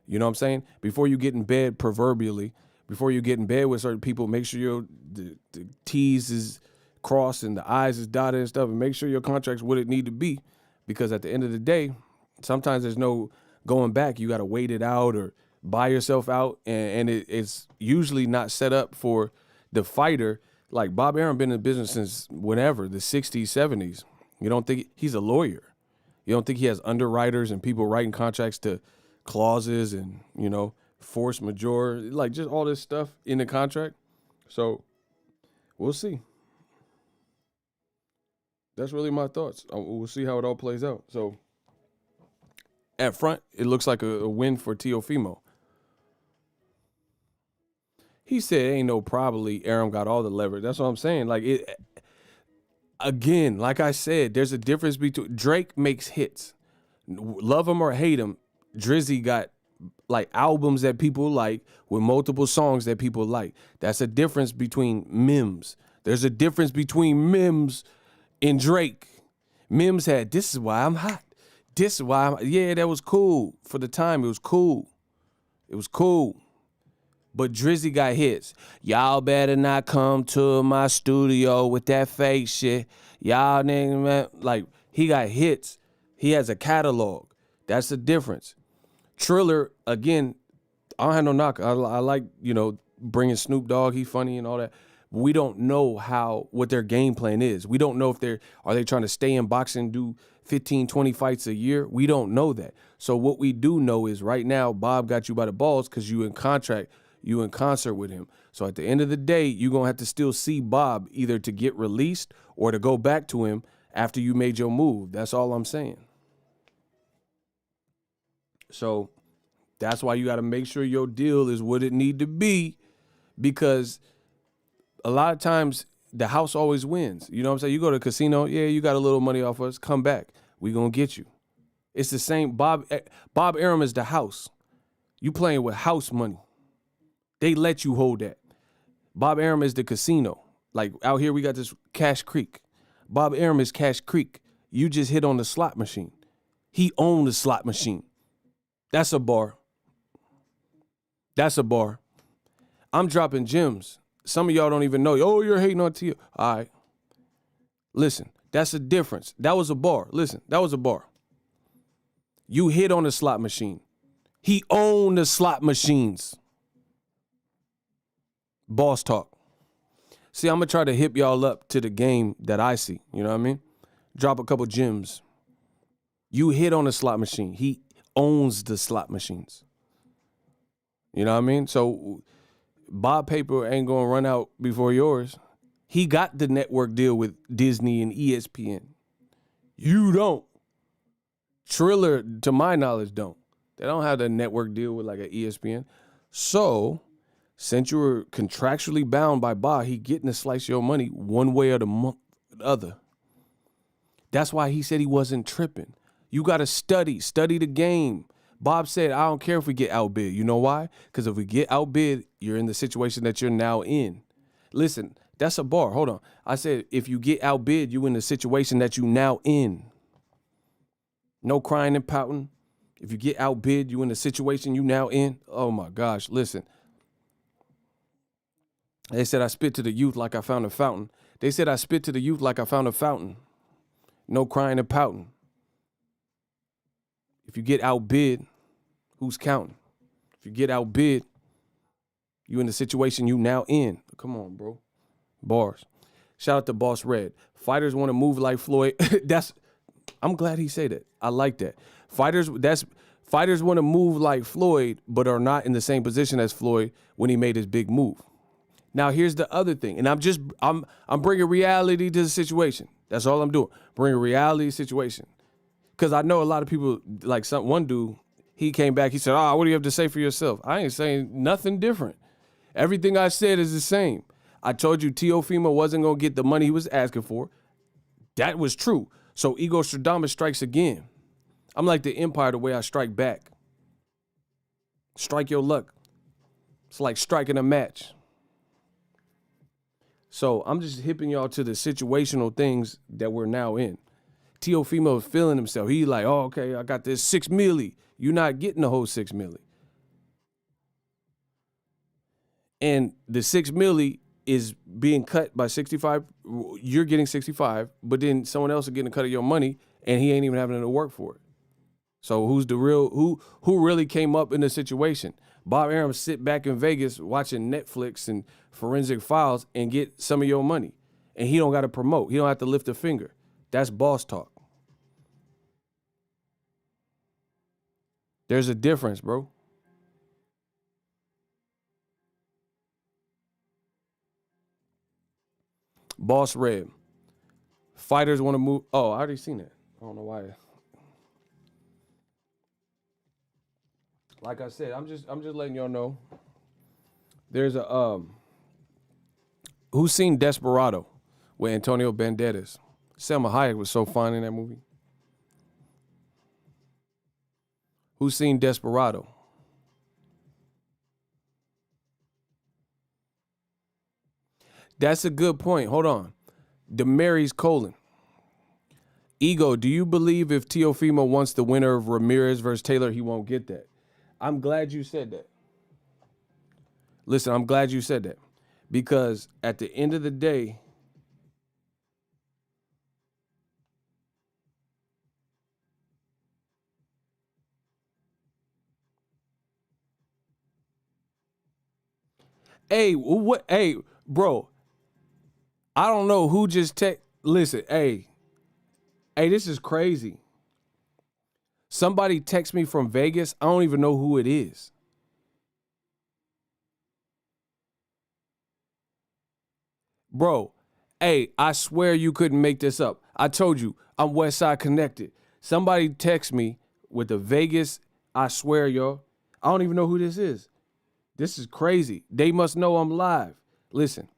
You know what I'm saying? Before you get in bed, proverbially, before you get in bed with certain people, make sure the T's is crossed and the I's is dotted and stuff, and make sure your contract's what it need to be. Because at the end of the day, sometimes there's no going back. You got to wait it out or buy yourself out, and it's usually not set up for the fighter. Like Bob Arum been in business since whenever, the 60s, 70s. You don't think he's a lawyer. You don't think he has underwriters and people writing contracts to clauses and, force majeure, like just all this stuff in the contract. So we'll see. That's really my thoughts. We'll see how it all plays out. So at front, it looks like a win for Teofimo. He said, ain't no probably Arum got all the leverage. That's what I'm saying. Like, again, like I said, there's a difference between Drake makes hits. Love him or hate him, Drizzy got like albums that people like with multiple songs that people like. That's a difference between Mims. There's a difference between Mims and Drake. Mims had, this is why I'm hot. This is why yeah, that was cool. For the time, it was cool. It was cool. But Drizzy got hits. Y'all better not come to my studio with that fake shit. Y'all niggas, man. Like, he got hits. He has a catalog. That's the difference. Triller, again, I don't have no knock. I like, bringing Snoop Dogg. He funny and all that. We don't know what their game plan is. We don't know if are they trying to stay in boxing, do 15, 20 fights a year? We don't know that. So what we do know is right now, Bob got you by the balls because you in contract, you in concert with him. So at the end of the day, you're going to have to still see Bob either to get released or to go back to him after you made your move. That's all I'm saying. So that's why you got to make sure your deal is what it need to be, because a lot of times the house always wins. You know what I'm saying? You go to a casino, yeah, you got a little money off us. Come back. We going to get you. It's the same. Bob Arum is the house. You playing with house money. They let you hold that. Bob Arum is the casino. Like out here, we got this Cash Creek. Bob Arum is Cash Creek. You just hit on the slot machine. He owned the slot machine. That's a bar. That's a bar. I'm dropping gems. Some of y'all don't even know. Oh, you're hating on Tio. All right. Listen, that's a difference. That was a bar. Listen, that was a bar. You hit on the slot machine. He owned the slot machines. Boss talk. See, I'm going to try to hip y'all up to the game that I see. You know what I mean? Drop a couple gems. You hit on the slot machine. He owns the slot machines. You know what I mean? So Bob paper ain't going to run out before yours. He got the network deal with Disney and ESPN. You don't. Triller, to my knowledge, don't. They don't have the network deal with like an ESPN. So since you were contractually bound by Bob, he getting to slice your money one way or the other. That's why he said he wasn't tripping. You got to study the game. Bob said, I don't care if we get outbid. You know why? Because if we get outbid, you're in the situation that you're now in. Listen, that's a bar. Hold on. I said, if you get outbid, you in the situation that you now in. No crying and pouting. If you get outbid, you in the situation you now in. Oh my gosh, listen. They said I spit to the youth like I found a fountain. They said I spit to the youth like I found a fountain. No crying and pouting. If you get outbid, who's counting? If you get outbid, you in the situation you now in. Come on, bro. Bars. Shout out to Boss Red. Fighters want to move like Floyd. I'm glad he said that. I like that. Fighters want to move like Floyd, but are not in the same position as Floyd when he made his big move. Now here's the other thing, and I'm bringing reality to the situation. That's all I'm doing. Bringing reality to the situation. Because I know a lot of people, like one dude, he came back, he said, what do you have to say for yourself? I ain't saying nothing different. Everything I said is the same. I told you Teofimo wasn't going to get the money he was asking for. That was true. So Ego Stradamus strikes again. I'm like the Empire the way I strike back. Strike your luck. It's like striking a match. So I'm just hipping y'all to the situational things that we're now in. Teofimo is feeling himself. He like, okay, I got this 6 milli. You're not getting the whole 6 milli. And the 6 milli is being cut by 65. You're getting 65, but then someone else is getting a cut of your money, and he ain't even having to work for it. So who's the real, who really came up in the situation? Bob Arum sit back in Vegas watching Netflix and Forensic Files and get some of your money. And he don't got to promote. He don't have to lift a finger. That's boss talk. There's a difference, bro. Boss Red. Fighters want to move. Oh, I already seen that. I don't know why. Like I said, I'm just letting y'all know. There's a who's seen Desperado with Antonio Banderas? Selma Hayek was so fine in that movie. Who's seen Desperado? That's a good point. Hold on. Damaris Colon. Ego, do you believe if Teofimo wants the winner of Ramirez versus Taylor, he won't get that? I'm glad you said that. Listen, I'm glad you said that. Because at the end of the day, hey, bro, I don't know who just listen, hey, this is crazy. Somebody text me from Vegas. I don't even know who it is. Bro, hey, I swear you couldn't make this up. I told you, I'm West Side connected. Somebody text me with the Vegas. I swear, y'all. I don't even know who this is. This is crazy. They must know I'm live. Listen,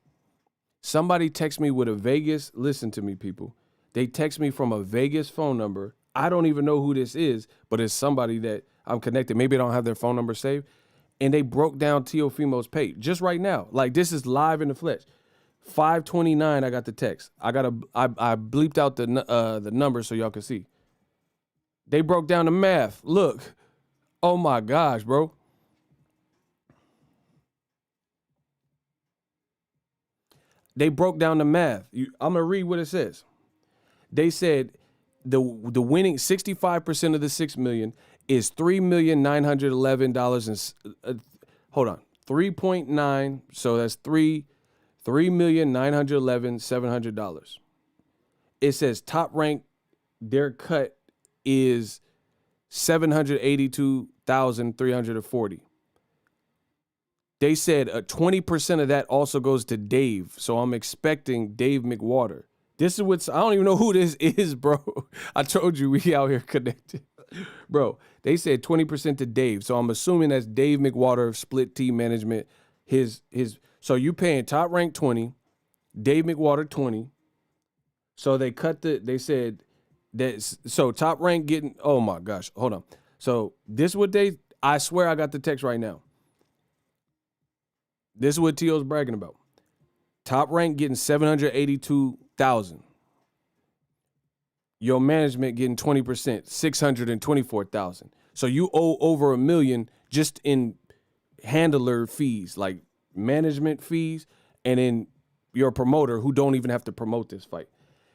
somebody text me with a Vegas. Listen to me, people. They text me from a Vegas phone number. I don't even know who this is, but it's somebody that I'm connected. Maybe I don't have their phone number saved. And they broke down Teofimo's page just right now. Like, this is live in the flesh. 5:29, I got the text. I bleeped out the number so y'all can see. They broke down the math. Look. Oh my gosh, bro. They broke down the math. I'm gonna read what it says. They said the winning 65% of the 6 million is $3,911 and hold on, 3.9. So that's $3,911,700. It says top rank, their cut is $782,340. They said 20% of that also goes to Dave. So I'm expecting Dave McWater. This is what's, I don't even know who this is, bro. I told you we out here connected. Bro, they said 20% to Dave. So I'm assuming that's Dave McWater, Split Team Management. So you paying top rank 20, Dave McWater 20. So they said that, so top rank getting, oh my gosh, hold on. So this what I swear I got the text right now. This is what Tio's bragging about. Top rank getting $782,000. Your management getting 20%, $624,000. So you owe over $1 million just in handler fees, like management fees, and then your promoter who don't even have to promote this fight.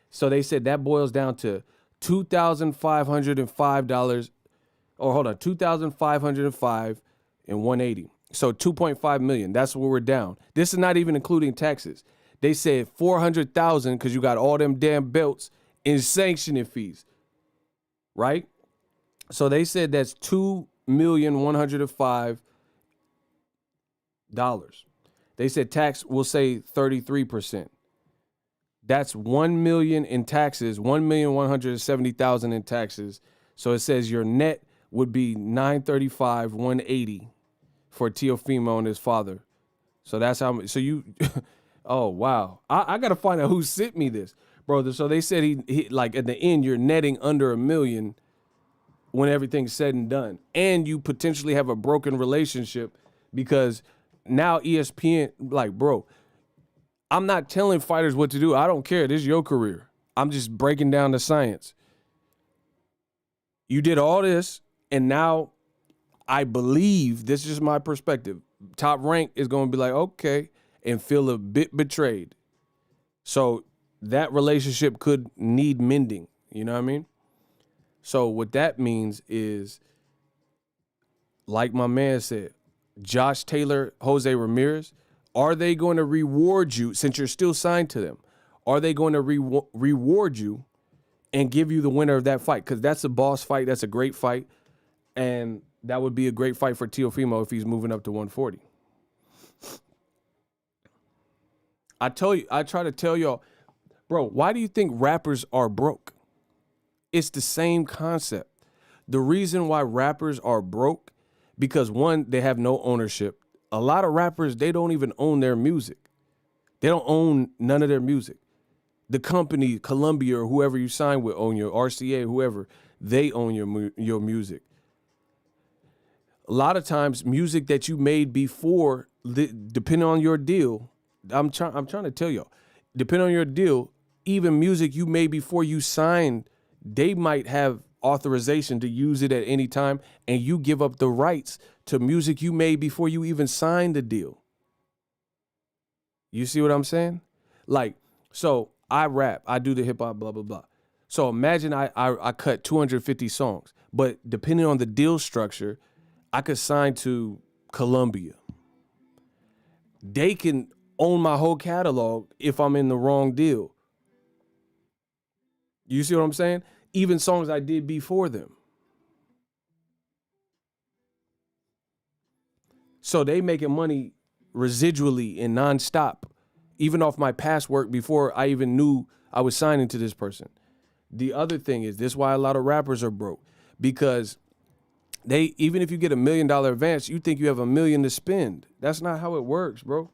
So they said that boils down to $2,505, or hold on, 2,505 and 180. So 2.5 million. That's where we're down. This is not even including taxes. They said 400,000 because you got all them damn belts in sanctioning fees, right? So they said that's $2,105. They said tax will say 33%. That's 1 million in taxes, 1,170,000 in taxes. So it says your net would be 935, 180 for Teofimo and his father. So that's how much. So you, oh wow, I gotta find out who sent me this, bro. So they said he like at the end you're netting under $1 million when everything's said and done, and you potentially have a broken relationship because now ESPN, like, bro, I'm not telling fighters what to do. I don't care. This is your career. I'm just breaking down the science. You did all this, and now I believe, this is just my perspective, Top Rank is going to be like, okay, and feel a bit betrayed. So that relationship could need mending. You know what I mean? So what that means is, like my man said, Josh Taylor, Jose Ramirez, are they going to reward you, since you're still signed to them? Are they going to reward you and give you the winner of that fight? Because that's a boss fight. That's a great fight. And that would be a great fight for Teofimo if he's moving up to 140. I try to tell y'all, bro, why do you think rappers are broke? It's the same concept. The reason why rappers are broke, because one, they have no ownership. A lot of rappers, they don't even own their music. They don't own none of their music. The company, Columbia or whoever you sign with, own your RCA, whoever, they own your music. A lot of times, music that you made before, depending on your deal, I'm trying to tell y'all, depending on your deal, even music you made before you signed, they might have authorization to use it at any time, and you give up the rights to music you made before you even signed the deal. You see what I'm saying? Like, so I rap, I do the hip hop, blah, blah, blah. So imagine I cut 250 songs, but depending on the deal structure, I could sign to Columbia. They can own my whole catalog if I'm in the wrong deal. You see what I'm saying? Even songs I did before them. So they making money residually and nonstop, even off my past work before I even knew I was signing to this person. The other thing is, this is why a lot of rappers are broke, because they, even if you get $1 million advance, you think you have $1 million to spend. That's not how it works, bro.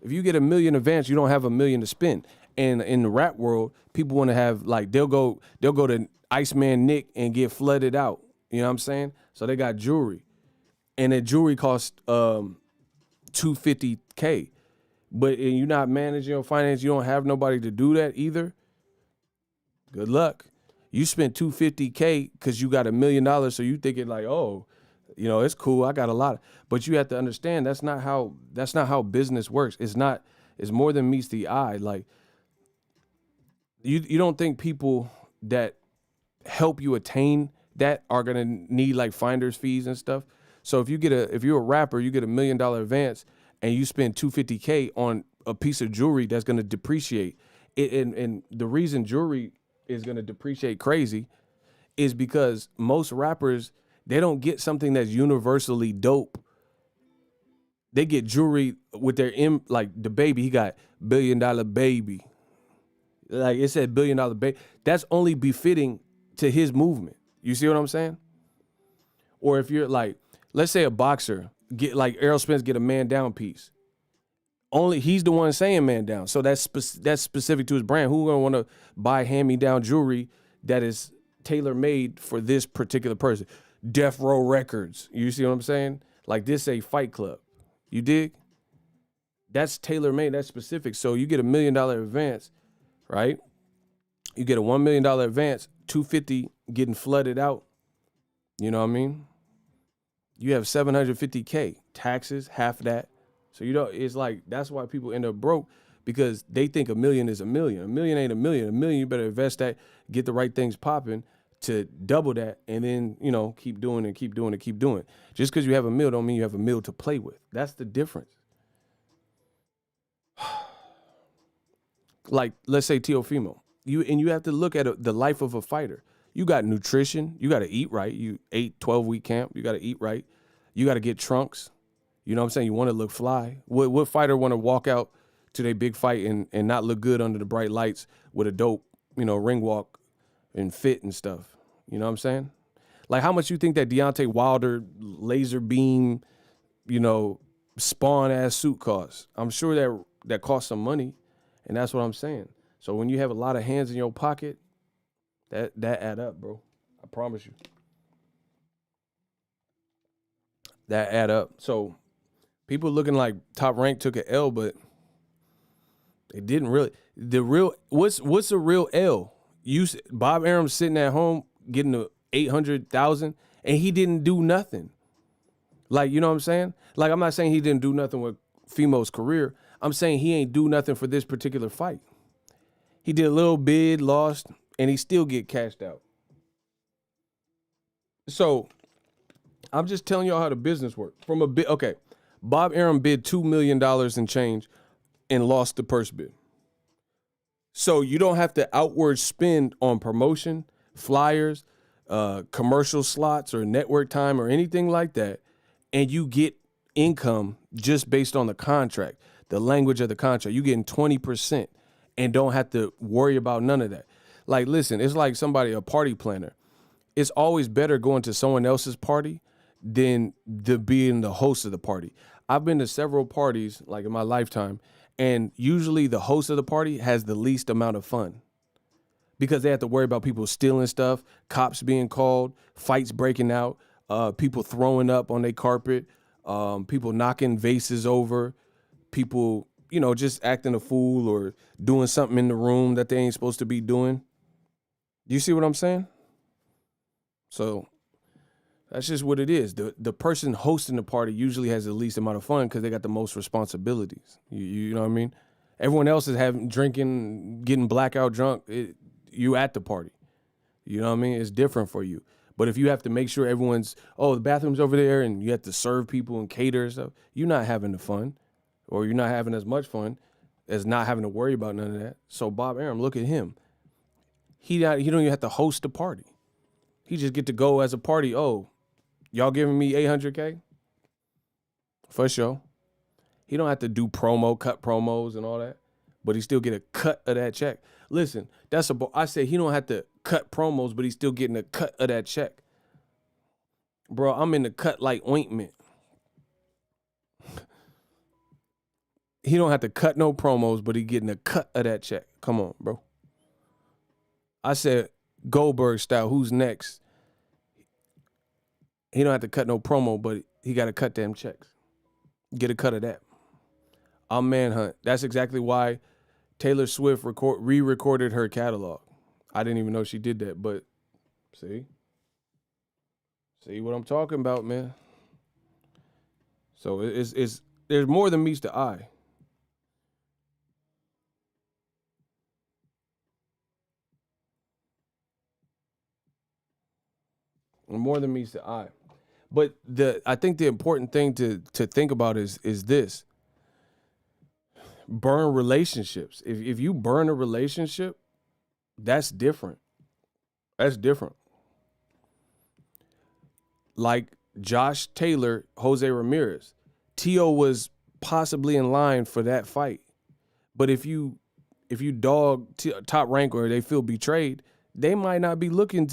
If you get $1 million advance, you don't have $1 million to spend. And in the rap world, people want to have, like, they'll go to Iceman Nick and get flooded out. You know what I'm saying? So they got jewelry, and that jewelry costs $250K. But you're not managing your finance, you don't have nobody to do that either. Good luck. You spent $250K because you got $1 million, so you thinking like, oh, you know, it's cool. I got a lot. But you have to understand that's not how business works. It's more than meets the eye. Like, you don't think people that help you attain that are gonna need like finder's fees and stuff. So if you're a rapper, you get $1 million advance and you spend $250K on a piece of jewelry that's gonna depreciate. And the reason jewelry is gonna depreciate crazy is because most rappers, they don't get something that's universally dope. They get jewelry with their like the baby. He got $1 billion baby. Like it said $1 billion baby. That's only befitting to his movement. You see what I'm saying? Or if you're like, let's say a boxer get like Errol Spence get a man down piece. Only he's the one saying man down. So that's specific to his brand. Who gonna want to buy hand-me-down jewelry that is tailor-made for this particular person? THRU Records. You see what I'm saying? Like this a Fight Club. You dig? That's tailor-made. That's specific. So you get $1 million advance, right? You get a $1 million advance, 250 getting flooded out. You know what I mean? You have 750K taxes, half of that. So it's like that's why people end up broke because they think a million is a million. A million ain't a million. A million, you better invest that, get the right things popping to double that, and then keep doing and keep doing and keep doing. Just because you have a mill don't mean you have a mill to play with. That's the difference. Like let's say Teofimo, you have to look at the life of a fighter. You got nutrition, you got to eat right. You 12-week camp, you got to eat right. You got to get trunks. You know what I'm saying? You want to look fly. What fighter want to walk out to their big fight and not look good under the bright lights with a dope, ring walk and fit and stuff? You know what I'm saying? Like how much you think that Deontay Wilder laser beam, spawn ass suit costs? I'm sure that costs some money, and that's what I'm saying. So when you have a lot of hands in your pocket, that add up, bro. I promise you. That add up. So people looking like Top Rank took an L, but they didn't really. What's a real L? Bob Arum sitting at home getting the 800,000, and he didn't do nothing. Like, you know what I'm saying? Like, I'm not saying he didn't do nothing with Femo's career. I'm saying he ain't do nothing for this particular fight. He did a little bid, lost, and he still get cashed out. So I'm just telling y'all how the business works. From a bit, okay. Bob Arum bid $2 million and change and lost the purse bid. So you don't have to outward spend on promotion, flyers, commercial slots or network time or anything like that. And you get income just based on the contract, the language of the contract. You getting 20% and don't have to worry about none of that. Like, listen, it's like a party planner. It's always better going to someone else's party than being the host of the party. I've been to several parties, like in my lifetime, and usually the host of the party has the least amount of fun because they have to worry about people stealing stuff, cops being called, fights breaking out, people throwing up on their carpet, people knocking vases over, people, just acting a fool or doing something in the room that they ain't supposed to be doing. You see what I'm saying? So that's just what it is. The person hosting the party usually has the least amount of fun because they got the most responsibilities. You know what I mean? Everyone else is drinking, getting blackout drunk. You at the party. You know what I mean? It's different for you. But if you have to make sure the bathroom's over there and you have to serve people and cater and stuff, you're not having the fun, or you're not having as much fun as not having to worry about none of that. So Bob Arum, look at him. He don't even have to host a party. He just get to go as a party. Oh, y'all giving me 800K? For sure. He don't have to do cut promos and all that, but he still get a cut of that check. Listen, I said he don't have to cut promos, but he's still getting a cut of that check. Bro, I'm in the cut like ointment. He don't have to cut no promos, but he getting a cut of that check. Come on, bro. I said Goldberg style, who's next? He don't have to cut no promo, but he got to cut them checks. Get a cut of that. I'm Manhunt. That's exactly why Taylor Swift re-recorded her catalog. I didn't even know she did that, but see what I'm talking about, man. So it's there's more than meets the eye. More than meets the eye. But I think the important thing to think about is this. Burn relationships. If you burn a relationship, that's different. That's different. Like Josh Taylor, Jose Ramirez. Tio was possibly in line for that fight. But if you dog Top Rank or they feel betrayed, they might not be looking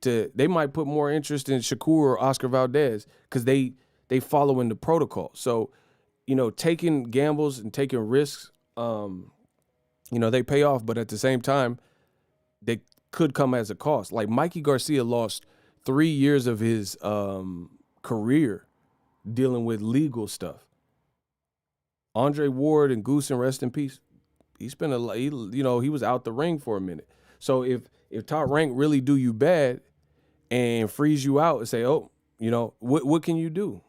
they might put more interest in Shakur or Oscar Valdez because they following the protocol. So, taking gambles and taking risks, they pay off, but at the same time, they could come as a cost. Like Mikey Garcia lost 3 years of his career dealing with legal stuff. Andre Ward and Goosen, rest in peace. He spent he was out the ring for a minute. So if Top Rank really do you bad and freeze you out and say, oh, You know, what can you do?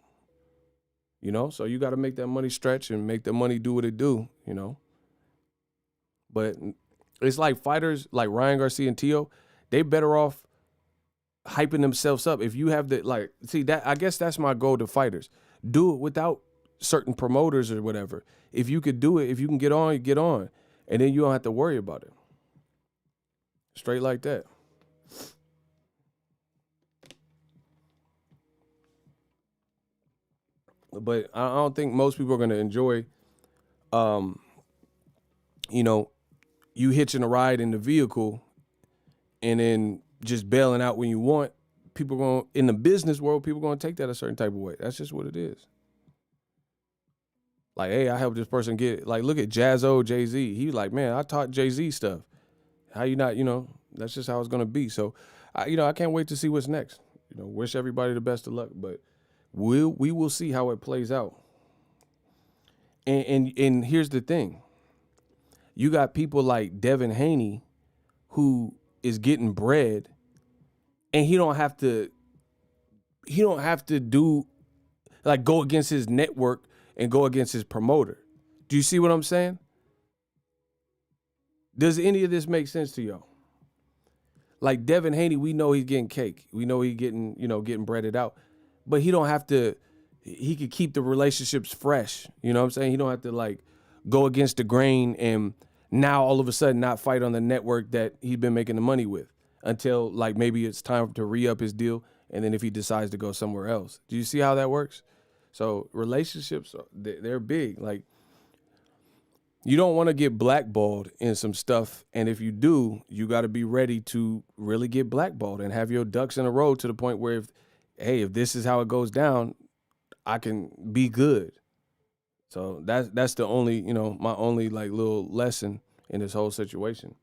You know, so you got to make that money stretch and make the money do what it do, you know. But it's like fighters like Ryan Garcia and Tio, they better off hyping themselves up. If you have the, like, see that, I guess that's my goal to fighters. Do it without certain promoters or whatever. If you could do it, if you can get on, you get on. And then you don't have to worry about it. Straight like that. But I don't think most people are going to enjoy, you know, you hitching a ride in the vehicle and then just bailing out when you want. People going, in the business world, people going to take that a certain type of way. That's just what it is. Like, hey, I helped this person get, like, look at Jazzo, Jay-Z. He was like, man, I taught Jay-Z stuff. How you not, you know, that's just how it's going to be. So, I can't wait to see what's next. You know, wish everybody the best of luck, but we will see how it plays out. And here's the thing. You got people like Devin Haney who is getting bread and he don't have to do, like, go against his network and go against his promoter. Do you see what I'm saying? Does any of this make sense to y'all? Like Devin Haney, we know he's getting cake. We know he's getting breaded out. But he don't have to, he could keep the relationships fresh. You know what I'm saying? He don't have to, like, go against the grain and now all of a sudden not fight on the network that he's been making the money with until, like, maybe it's time to re-up his deal, and then if he decides to go somewhere else. Do you see how that works? So relationships, they're big. Like, you don't want to get blackballed in some stuff, and if you do, you got to be ready to really get blackballed and have your ducks in a row to the point where, if this is how it goes down, I can be good. So that's the only, my only, like, little lesson in this whole situation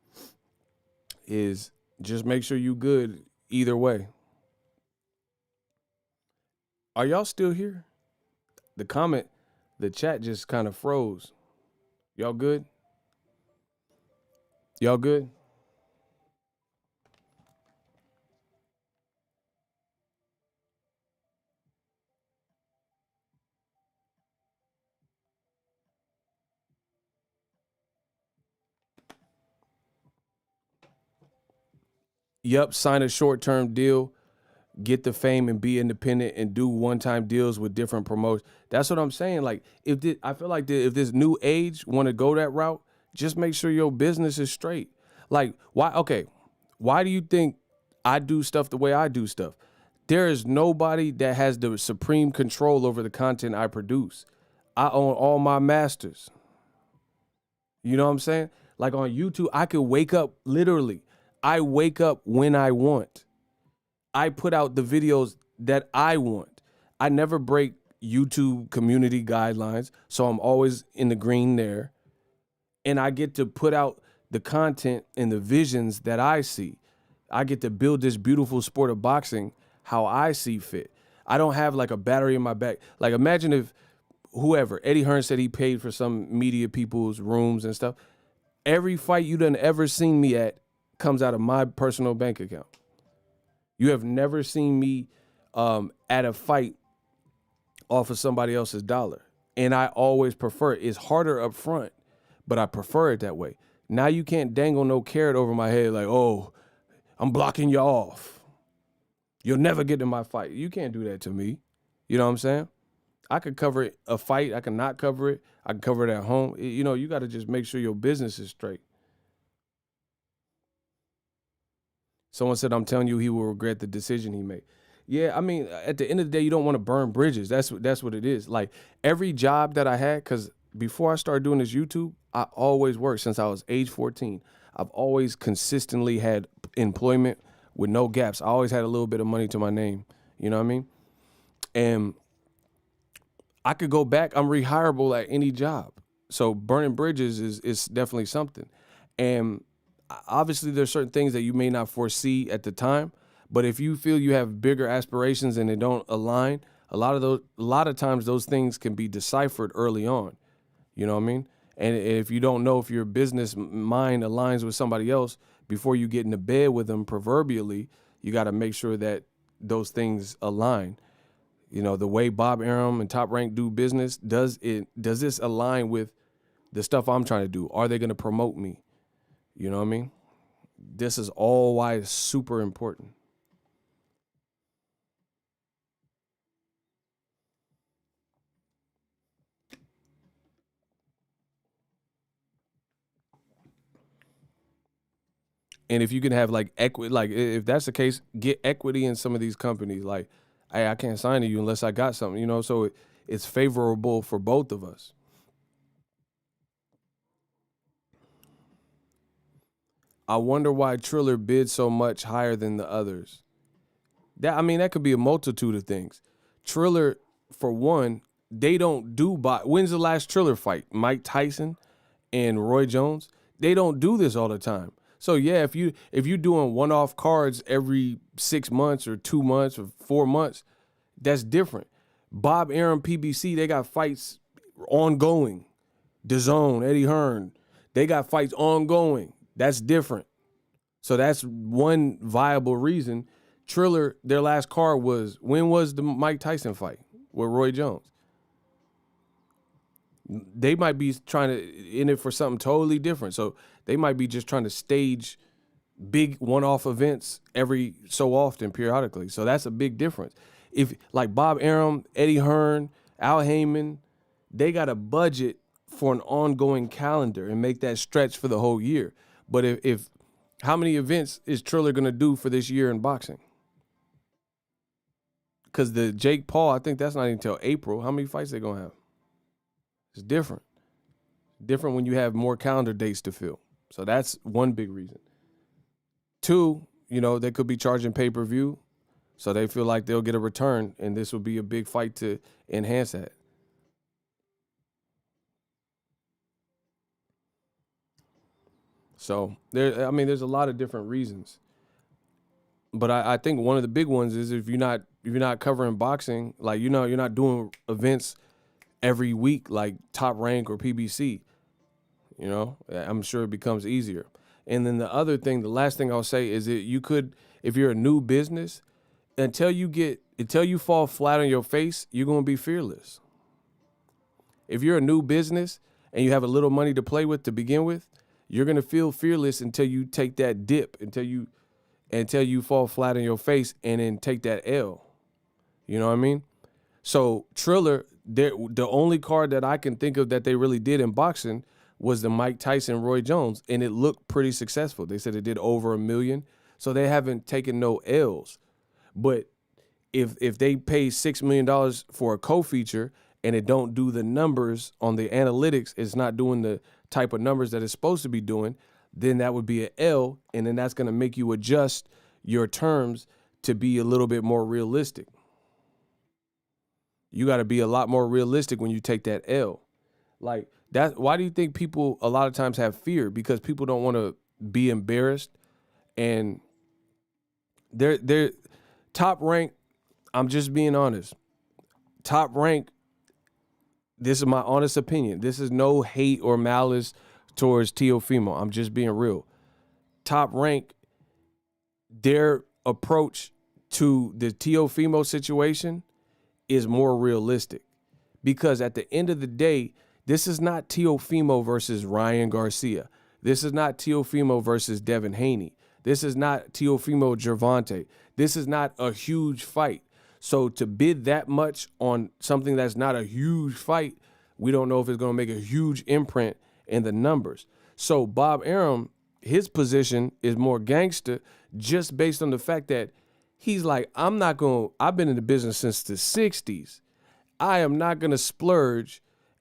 is just make sure you good either way. Are y'all still here? The chat just kind of froze. Y'all good? Y'all good? Yep, sign a short-term deal, get the fame and be independent and do one-time deals with different promotions. That's what I'm saying. Like, I feel like if this new age want to go that route, just make sure your business is straight. Like, why do you think I do stuff the way I do stuff? There is nobody that has the supreme control over the content I produce. I own all my masters. You know what I'm saying? Like on YouTube, I could wake up, literally, I wake up when I want. I put out the videos that I want. I never break YouTube community guidelines, so I'm always in the green there. And I get to put out the content and the visions that I see. I get to build this beautiful sport of boxing how I see fit. I don't have, like, a battery in my back. Like, imagine if whoever, Eddie Hearn said he paid for some media people's rooms and stuff. Every fight you done ever seen me at comes out of my personal bank account. You have never seen me at a fight off of somebody else's dollar. And I always prefer it. It's harder up front, but I prefer it that way. Now you can't dangle no carrot over my head like, oh, I'm blocking you off. You'll never get in my fight. You can't do that to me. You know what I'm saying? I could cover a fight. I can not cover it. I can cover it at home. You got to just make sure your business is straight. Someone said, I'm telling you, he will regret the decision he made. Yeah, I mean, at the end of the day, you don't want to burn bridges. That's what it is. Like, every job that I had, because before I started doing this YouTube, I always worked since I was age 14. I've always consistently had employment with no gaps. I always had a little bit of money to my name. You know what I mean? And I could go back. I'm rehireable at any job. So burning bridges is definitely something. And obviously there's certain things that you may not foresee at the time, but if you feel you have bigger aspirations and they don't align, a lot of times those things can be deciphered early on. You know what I mean? And if you don't know if your business mind aligns with somebody else before you get into bed with them, proverbially, you got to make sure that those things align. You know, the way Bob Arum and Top Rank do business, does this align with the stuff I'm trying to do? Are they going to promote me? You know what I mean? This is all why it's super important. And if you can have like equity, like if that's the case, get equity in some of these companies. Like, hey, I can't sign to you unless I got something, you know? So it's favorable for both of us. I wonder why Triller bid so much higher than the others. That could be a multitude of things. Triller, for one, they don't do when's the last Triller fight? Mike Tyson and Roy Jones? They don't do this all the time. So yeah, if you're doing one-off cards every 6 months or 2 months or 4 months, that's different. Bob Arum, PBC, they got fights ongoing. DAZN, Eddie Hearn, they got fights ongoing. That's different. So that's one viable reason. Triller, their last card when was the Mike Tyson fight with Roy Jones? They might be trying to in it for something totally different. So they might be just trying to stage big one-off events every so often, periodically. So that's a big difference. If like Bob Arum, Eddie Hearn, Al Heyman, they got a budget for an ongoing calendar and make that stretch for the whole year. But if how many events is Triller gonna do for this year in boxing? Because the Jake Paul, I think that's not until April. How many fights they gonna have? It's different. Different when you have more calendar dates to fill. So that's one big reason. Two, they could be charging pay-per-view, so they feel like they'll get a return, and this will be a big fight to enhance that. So there's a lot of different reasons. But I think one of the big ones is if you're not covering boxing, like you're not doing events every week like Top Rank or PBC, I'm sure it becomes easier. And then the last thing I'll say is that you could, if you're a new business, until you fall flat on your face, you're gonna be fearless. If you're a new business and you have a little money to play with to begin with, you're gonna feel fearless until you take that dip, until you fall flat on your face and then take that L. You know what I mean? So Triller, the only card that I can think of that they really did in boxing was the Mike Tyson Roy Jones, and it looked pretty successful. They said it did over 1 million, so they haven't taken no L's. But if they pay $6 million for a co-feature and it don't do the numbers on the analytics, it's not doing the type of numbers that it's supposed to be doing, then that would be an L, and then that's going to make you adjust your terms to be a little bit more realistic. You got to be a lot more realistic when you take that L. Like that. Why do you think people a lot of times have fear? Because people don't want to be embarrassed, and they're Top Rank. I'm just being honest. Top Rank. This is my honest opinion. This is no hate or malice towards Teofimo. I'm just being real. Top Rank, their approach to the Teofimo situation is more realistic, because at the end of the day, this is not Teofimo versus Ryan Garcia. This is not Teofimo versus Devin Haney. This is not Teofimo Gervonta. This is not a huge fight. So to bid that much on something that's not a huge fight, we don't know if it's going to make a huge imprint in the numbers. So Bob Arum, his position is more gangster just based on the fact that he's like, I've been in the business since the 60s. I am not going to splurge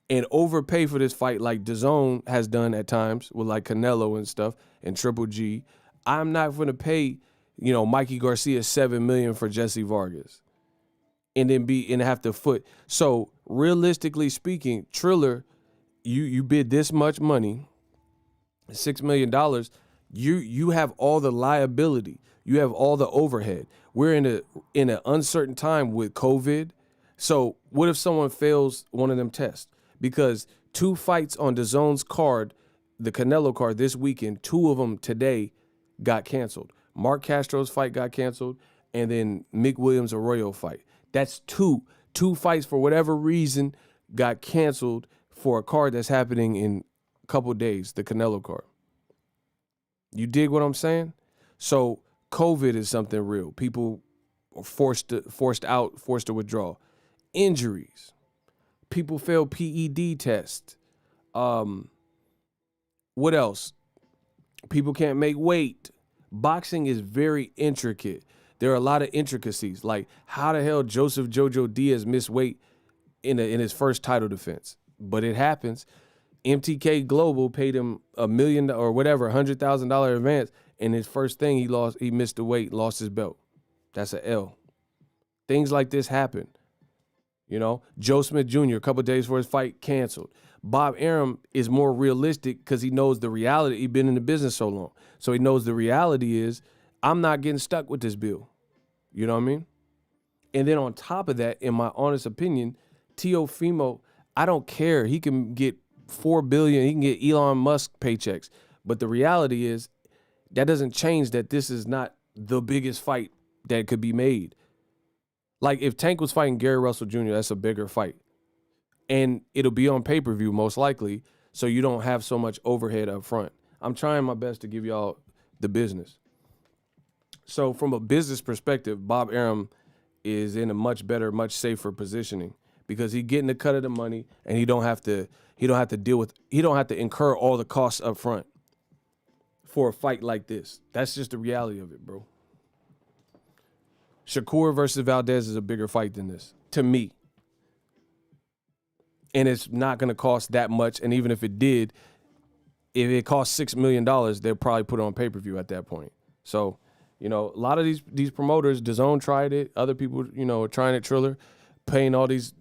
and overpay for this fight like DAZN has done at times with like Canelo and stuff and Triple G. I'm not going to pay, Mikey Garcia $7 million for Jesse Vargas and then have to foot. So realistically speaking, Triller, you bid this much money, $6 million, you have all the liability. You have all the overhead. We're in an uncertain time with COVID. So what if someone fails one of them tests? Because 2 fights on DAZN's card, the Canelo card this weekend, 2 of them today got canceled. Mark Castro's fight got canceled, and then Mick Williams Arroyo fight. That's 2. 2 fights, for whatever reason, got canceled for a card that's happening in a couple days, the Canelo card. You dig what I'm saying? So COVID is something real. People are forced to withdraw. Injuries. People fail PED tests. What else? People can't make weight. Boxing is very intricate. There are a lot of intricacies. Like, how the hell Joseph Jojo Diaz missed weight in his first title defense? But it happens. MTK Global paid him $1 million or whatever, $100,000 advance, and his first thing he missed the weight, lost his belt. That's an L. Things like this happen. You know, Joe Smith Jr., a couple days before his fight, canceled. Bob Arum is more realistic because he knows the reality. He's been in the business so long. So he knows the reality is, I'm not getting stuck with this bill. You know what I mean? And then on top of that, in my honest opinion, Teofimo, I don't care. He can get $4 billion. He can get Elon Musk paychecks. But the reality is, that doesn't change that this is not the biggest fight that could be made. Like, if Tank was fighting Gary Russell Jr., that's a bigger fight. And it'll be on pay-per-view most likely, so you don't have so much overhead up front. I'm trying my best to give y'all the business. So from a business perspective, Bob Arum is in a much better, much safer positioning because he's getting the cut of the money and he don't have to incur all the costs up front for a fight like this. That's just the reality of it, bro. Shakur versus Valdez is a bigger fight than this, to me. And it's not going to cost that much. And even if it did, if it cost $6 million, they'll probably put it on pay-per-view at that point. So, you know, a lot of these promoters, DAZN tried it. Other people, you know, are trying it, Triller, paying all these,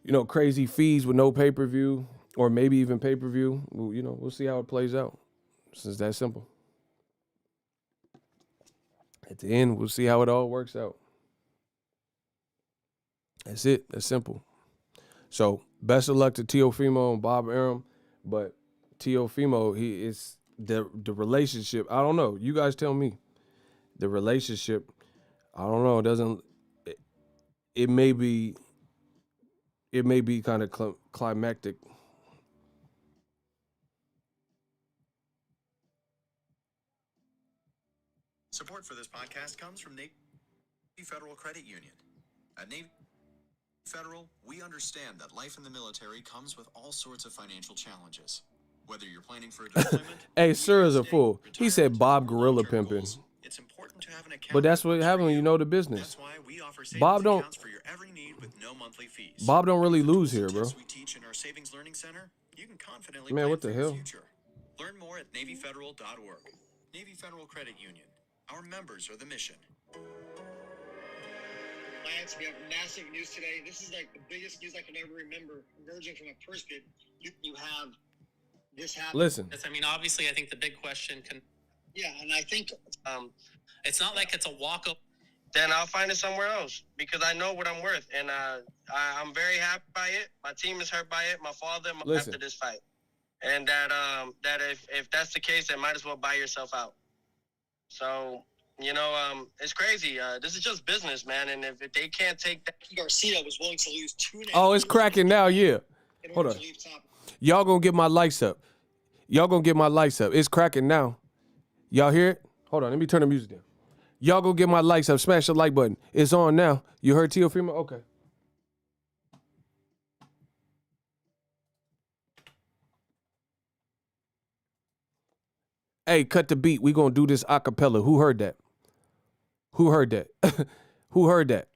you know, crazy fees with no pay-per-view or maybe even pay-per-view. Well, you know, we'll see how it plays out. It's just that simple. At the end, we'll see how it all works out. That's it. That's simple. So, best of luck to Teofimo and Bob Arum. But Teofimo, he is the relationship. I don't know. You guys tell me. The relationship, I don't know. It may be kind of climactic. Support for this podcast comes from Navy Federal Credit Union. At Navy Federal, we understand that life in the military comes with all sorts of financial challenges. Whether you're planning for a deployment, hey, sir is a fool. He said Bob Gorilla Pimping. It's important to have an account. But that's what happens when you know the business. That's why we offer Bob don't accounts for your every need with no monthly fees. Bob don't really lose here, bro. We teach in our Savings Learning Center. You can confidently Man, plan what the for your hell? future. Learn more at NavyFederal.org. Navy Federal Credit Union. Our members are the mission. Lance, we have massive news today. This is like the biggest news I can ever remember, emerging from a purse pit. You have this happen. Listen. I mean, obviously, I think the big question can. Yeah, and I think it's not like it's a walk up. Then I'll find it somewhere else because I know what I'm worth, and I'm very happy by it. My team is hurt by it. My father after this fight, and that if that's the case, then might as well buy yourself out. So. You know, it's crazy. This is just business, man. And if they can't take that, Garcia was willing to lose 2.5. Oh, it's cracking now, yeah. Hold on. Y'all gonna get my lights up. It's cracking now. Y'all hear it? Hold on, let me turn the music down. Y'all gonna get my lights up. Smash the like button. It's on now. You heard Teofimo? Okay. Hey, cut the beat. We gonna do this a cappella. Who heard that? Who heard that? Who heard that?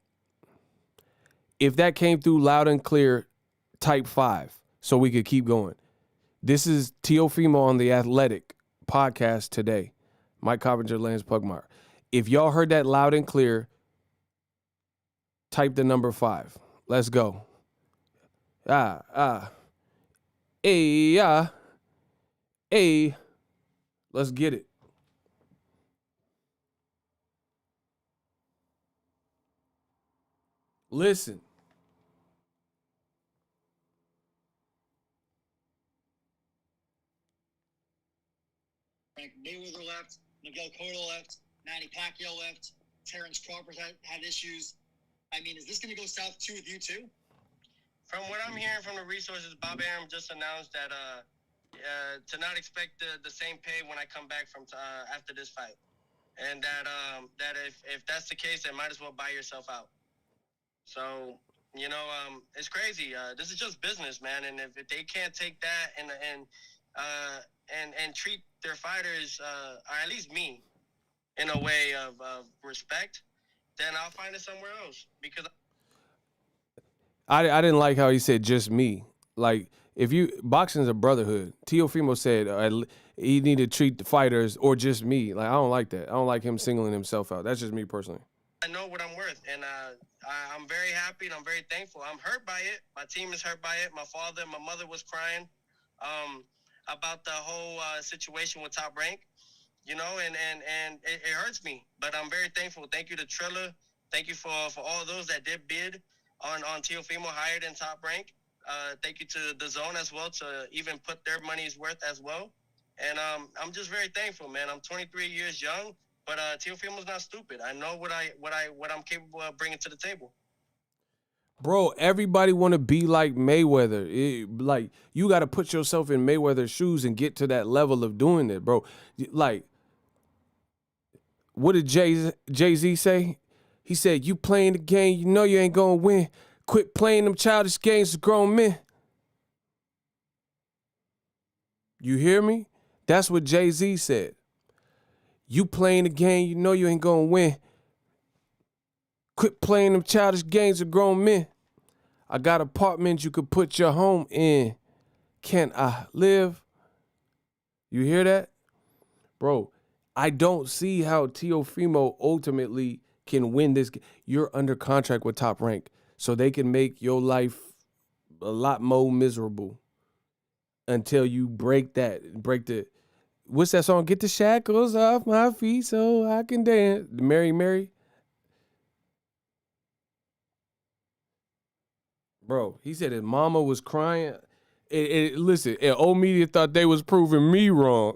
If that came through loud and clear, type 5 so we could keep going. This is Teofimo on The Athletic podcast today. Mike Coppinger, Lance Pugmire. If y'all heard that loud and clear, type the number 5. Let's go. Hey. Let's get it. Listen. Frank Mayweather left, Miguel Cotto left, Manny Pacquiao left, Terrence Crawford had issues. I mean, is this going to go south too with you too? From what I'm hearing from the resources, Bob Arum just announced that to not expect the same pay when I come back from after this fight, and that if that's the case, then might as well buy yourself out. So it's crazy. This is just business, man, and if they can't take that and treat their fighters, or at least me, in a way of respect, then I'll find it somewhere else because. I didn't like how he said just me. Like, if you boxing's a brotherhood. Teofimo said he need to treat the fighters or just me. Like, I don't like that. I don't like him singling himself out. That's just me personally. I know what I'm worth, and I'm very happy and I'm very thankful. I'm hurt by it. My team is hurt by it. My father and my mother was crying about the whole situation with Top Rank, and it hurts me. But I'm very thankful. Thank you to TRILLER. Thank you for all those that did bid on Teofimo higher than Top Rank. Thank you to the Zone as well to even put their money's worth as well. And I'm just very thankful, man. I'm 23 years young, but Teofimo's not stupid. I know what I'm capable of bringing to the table. Bro, everybody want to be like Mayweather. Like, you got to put yourself in Mayweather's shoes and get to that level of doing it, bro. Like, what did Jay-Z say? He said, you playing the game, you know you ain't going to win. Quit playing them childish games with grown men. You hear me? That's what Jay-Z said. You playing the game, you know you ain't going to win. Quit playing them childish games with grown men. I got apartments you could put your home in. Can I live? You hear that? Bro, I don't see how Teofimo ultimately can win this. You're under contract with Top Rank, so they can make your life a lot more miserable until you break the, what's that song? Get the shackles off my feet so I can dance. Mary Mary. Bro, he said his mama was crying. Listen, old media thought they was proving me wrong.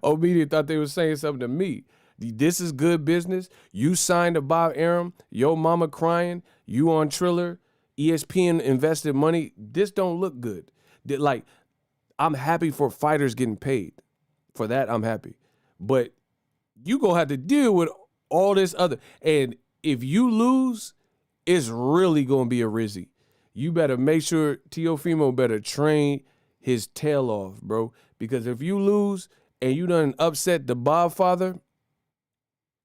Old media thought they was saying something to me. This is good business. You signed to Bob Arum. Your mama crying. You on TRILLER. ESPN invested money. This don't look good. Like, I'm happy for fighters getting paid. For that, I'm happy. But you gonna have to deal with all this other. And if you lose, it's really gonna be a Rizzy. You better make sure Teofimo better train his tail off, bro. Because if you lose and you done upset the Bob father,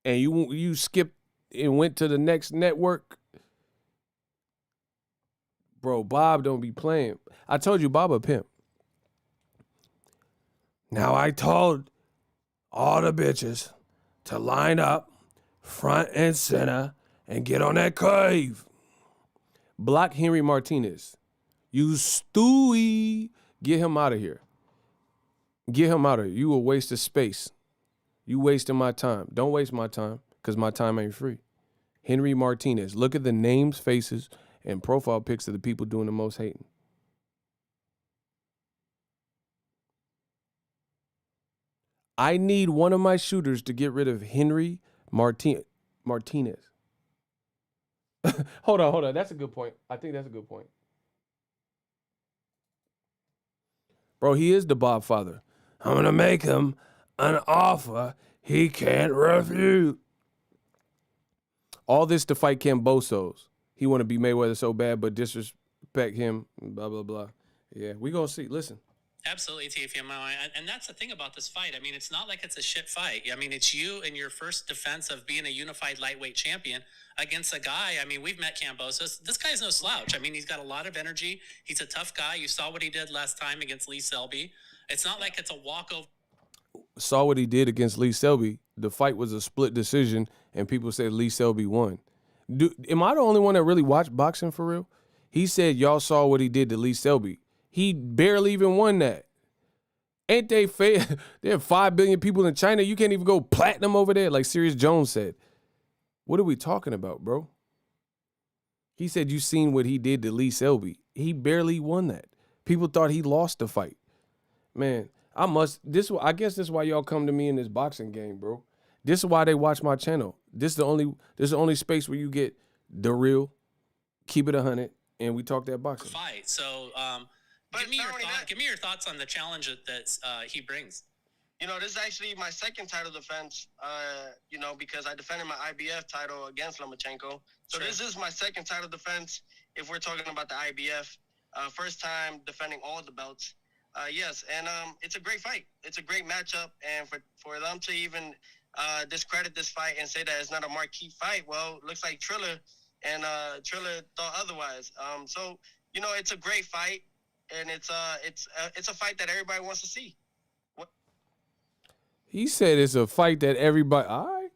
and you skipped and went to the next network, bro, Bob don't be playing. I told you, Bob a pimp. Now I told all the bitches to line up front and center and get on that cave. Block Henry Martinez. You Stewie. Get him out of here. Get him out of here. You a waste of space. You wasting my time. Don't waste my time because my time ain't free. Henry Martinez. Look at the names, faces, and profile pics of the people doing the most hating. I need one of my shooters to get rid of Henry Martinez. Hold on. That's a good point. I think that's a good point. Bro, he is the Bob father. I'm going to make him an offer he can't refuse. All this to fight Kambosos. He want to be Mayweather so bad, but disrespect him, blah, blah, blah. Yeah, we going to see. Listen. Absolutely, Teofimo. And that's the thing about this fight. I mean, it's not like it's a shit fight. I mean, it's you in your first defense of being a unified lightweight champion against a guy. I mean, we've met Kambosos. This guy's no slouch. I mean, he's got a lot of energy. He's a tough guy. You saw what he did last time against Lee Selby. It's not like it's a walkover. Saw what he did against Lee Selby. The fight was a split decision, and people said Lee Selby won. Am I the only one that really watched boxing for real? He said y'all saw what he did to Lee Selby. He barely even won that. Ain't they fair? There are 5 billion people in China. You can't even go platinum over there, like Sirius Jones said. What are we talking about, bro? He said you seen what he did to Lee Selby. He barely won that. People thought he lost the fight. Man, I guess this is why y'all come to me in this boxing game, bro. This is why they watch my channel. This is the only space where you get the real, keep it 100, and we talk that boxing. Fight. So, But give me not your only that- give me your thoughts on the challenge that he brings. You know, this is actually my second title defense, you know, because I defended my IBF title against Lomachenko. So Sure. This is my second title defense if we're talking about the IBF. First time defending all the belts. Yes, and it's a great fight. It's a great matchup. And for them to even discredit this fight and say that it's not a marquee fight, well, it looks like TRILLER and TRILLER thought otherwise. So, you know, it's a great fight, and it's a fight that everybody wants to see. He said it's a fight that everybody. All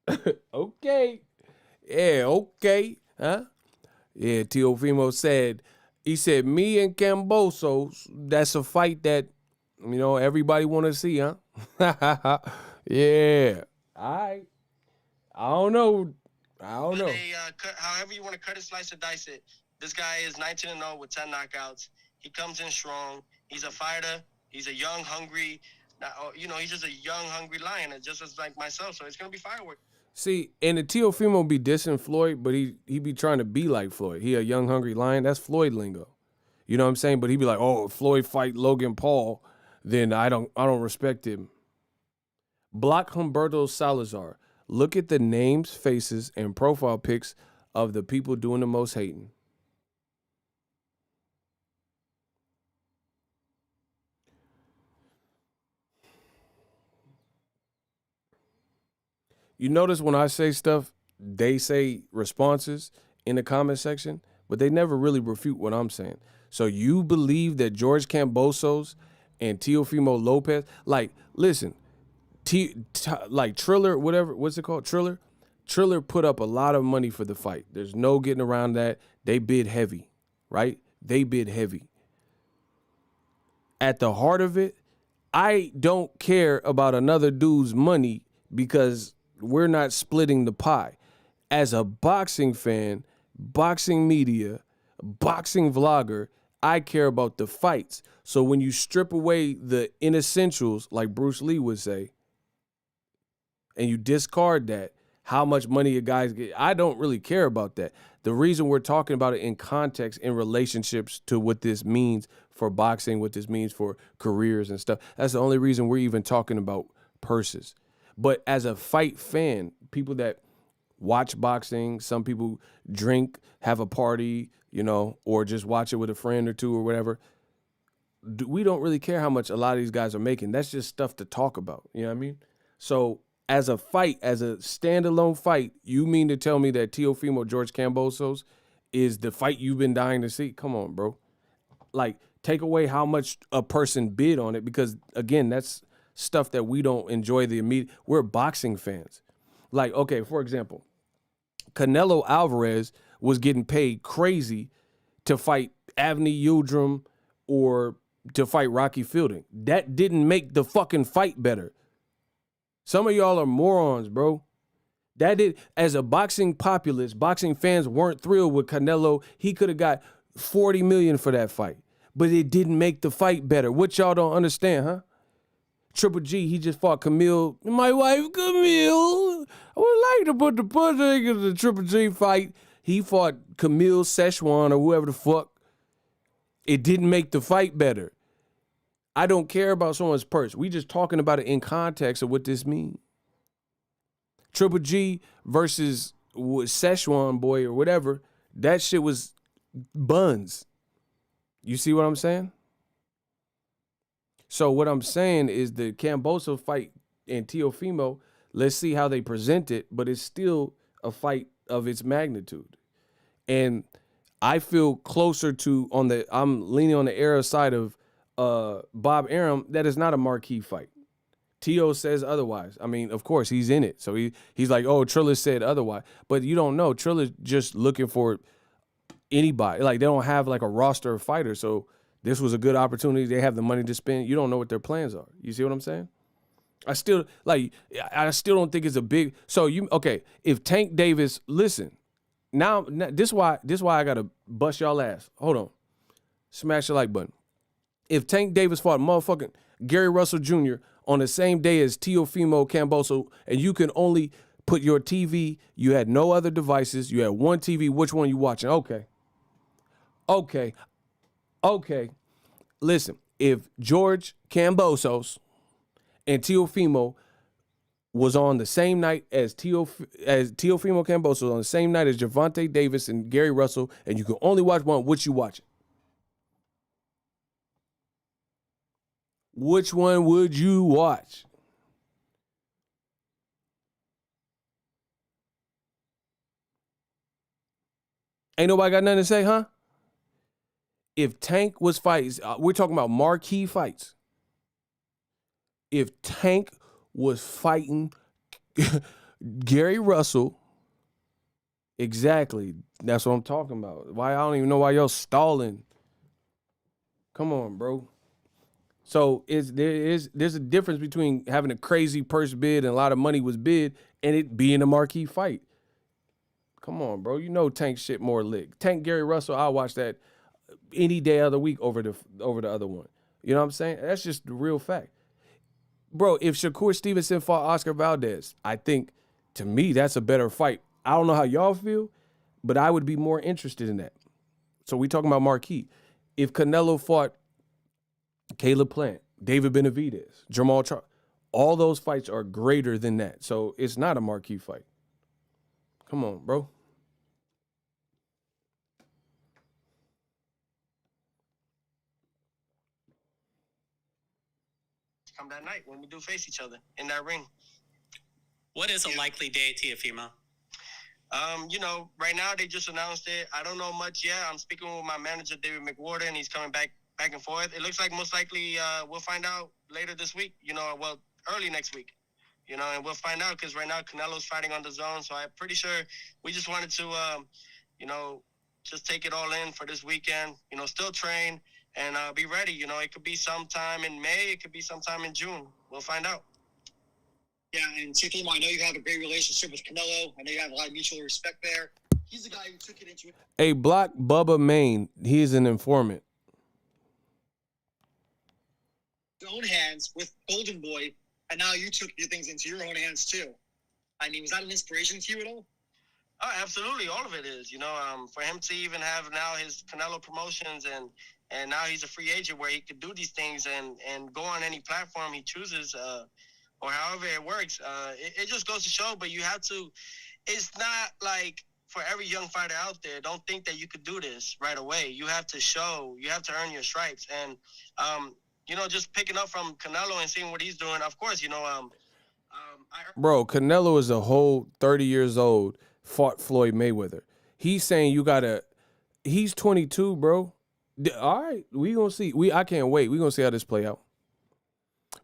right. Okay. Yeah, okay. Huh? Yeah, Teofimo said, he said, me and Kambosos, that's a fight that, you know, everybody want to see, huh? Yeah. All right. I don't know. They, however you want to cut it, slice it, dice it. This guy is 19-0 with 10 knockouts. He comes in strong. He's a fighter. He's a young, hungry, you know, he's just a young, hungry lion, just as like myself. So it's going to be firework. See, and the Teofimo be dissing Floyd, but he be trying to be like Floyd. He a young, hungry lion. That's Floyd lingo. You know what I'm saying? But he be like, oh, if Floyd fight Logan Paul, then I don't respect him. Block Humberto Salazar. Look at the names, faces, and profile pics of the people doing the most hating. You notice when I say stuff, they say responses in the comment section, but they never really refute what I'm saying. So you believe that George Kambosos and Teofimo Lopez, like, listen, like TRILLER, whatever, what's it called? TRILLER? TRILLER put up a lot of money for the fight. There's no getting around that. They bid heavy, right? They bid heavy. At the heart of it, I don't care about another dude's money because we're not splitting the pie. As a boxing fan, boxing media, boxing vlogger, I care about the fights. So when you strip away the inessentials, like Bruce Lee would say, and you discard that, how much money a guys get, I don't really care about that. The reason we're talking about it in context, in relationships to what this means for boxing, what this means for careers and stuff, that's the only reason we're even talking about purses. But as a fight fan, people that watch boxing, some people drink, have a party, you know, or just watch it with a friend or two or whatever, we don't really care how much a lot of these guys are making. That's just stuff to talk about. You know what I mean? So as a fight, as a standalone fight, you mean to tell me that Teofimo George Kambosos is the fight you've been dying to see? Come on, bro. Like, take away how much a person bid on it, because, again, that's stuff that we don't enjoy the immediate. We're boxing fans. Like, okay, for example, Canelo Alvarez was getting paid crazy to fight Avni Yildirim or to fight Rocky Fielding. That didn't make the fucking fight better. Some of y'all are morons, bro. That did, as a boxing populace, boxing fans weren't thrilled with Canelo. He could have got $40 million for that fight, but it didn't make the fight better. What y'all don't understand, huh? Triple G, he just fought Camille. My wife, Camille. I would like to put the pussy in the Triple G fight. He fought Camille Szechuan or whoever the fuck. It didn't make the fight better. I don't care about someone's purse. We just talking about it in context of what this means. Triple G versus Szechuan boy or whatever, that shit was buns. You see what I'm saying? So what I'm saying is the Kambosos fight and Teofimo, let's see how they present it, but it's still a fight of its magnitude. And I feel closer to I'm leaning on the era side of Bob Arum. That is not a marquee fight. Teo says otherwise. I mean, of course, he's in it. So he's like, oh, Triller said otherwise. But you don't know. Triller's just looking for anybody. Like, they don't have like a roster of fighters. So this was a good opportunity. They have the money to spend. You don't know what their plans are. You see what I'm saying? I still don't think it's a big. So okay, if Tank Davis, listen, now this why I gotta bust y'all ass. Hold on. Smash the like button. If Tank Davis fought motherfucking Gary Russell Jr. on the same day as Teofimo Kambosos, and you can only put your TV, you had no other devices, you had one TV, which one you watching? Okay. Listen, if George Kambosos and Teofimo was on the same night as Teofimo Kambosos, on the same night as Gervonta Davis and Gary Russell, and you can only watch one, which you watching? Which one would you watch? Ain't nobody got nothing to say, huh? If Tank was fighting, we're talking about marquee fights. If Tank was fighting Gary Russell, exactly. That's what I'm talking about. Why I don't even know why y'all stalling. Come on, bro. So there's a difference between having a crazy purse bid and a lot of money was bid and it being a marquee fight. Come on, bro. You know Tank shit more lit. Tank Gary Russell, I'll watch that any day of the week over the other one. You know what I'm saying? That's just the real fact. Bro, if Shakur Stevenson fought Oscar Valdez, I think, to me, that's a better fight. I don't know how y'all feel, but I would be more interested in that. So we talking about marquee. If Canelo fought Caleb Plant, David Benavidez, Jamal Charles, all those fights are greater than that. So it's not a marquee fight. Come on, bro. Come that night when we do face each other in that ring. What is a likely date, Teofimo? Right now they just announced it. I don't know much yet. I'm speaking with my manager, David McWhorter, and he's coming back and forth. It looks like most likely we'll find out later this week, early next week, and we'll find out because right now Canelo's fighting on the zone. So I'm pretty sure we just wanted to, just take it all in for this weekend, still train and be ready. It could be sometime in May. It could be sometime in June. We'll find out. Yeah, and Teofimo, I know you have a great relationship with Canelo. I know you have a lot of mutual respect there. He's the guy who took it into Hey, block Bubba Main. He's an informant. his own hands with Golden Boy, and now you took your things into your own hands too. I mean, was that an inspiration to you at all? Oh, absolutely. All of it is, for him to even have now his Canelo promotions and now he's a free agent where he could do these things and go on any platform he chooses, or however it works. It just goes to show, but you have to, it's not like for every young fighter out there, don't think that you could do this right away. You have to show, you have to earn your stripes. And, just picking up from Canelo and seeing what he's doing, of course, Bro, Canelo is a whole 30 years old, fought Floyd Mayweather. He's saying he's 22, bro. All right, we gonna see. I can't wait. We gonna see how this play out.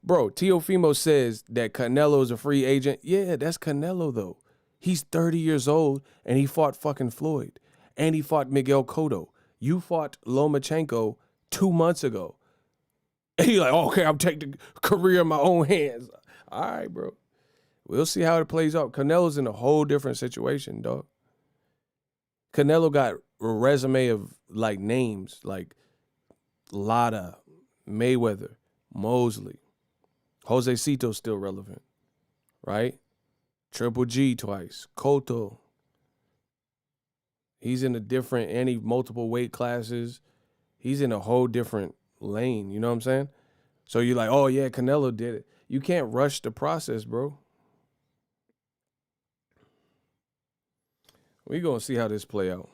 Bro, Teofimo says that Canelo is a free agent. Yeah, that's Canelo, though. He's 30 years old, and he fought fucking Floyd. And he fought Miguel Cotto. You fought Lomachenko 2 months ago. And you're like, okay, I'm taking the career in my own hands. All right, bro. We'll see how it plays out. Canelo's in a whole different situation, dog. Canelo got a resume of, names, like Lara, Mayweather, Mosley. Jose Cito's still relevant, right? Triple G twice. Cotto. He's in multiple weight classes. He's in a whole different lane, you know what I'm saying? So you're like, oh yeah, Canelo did it. You can't rush the process, bro. We gonna see how this play out.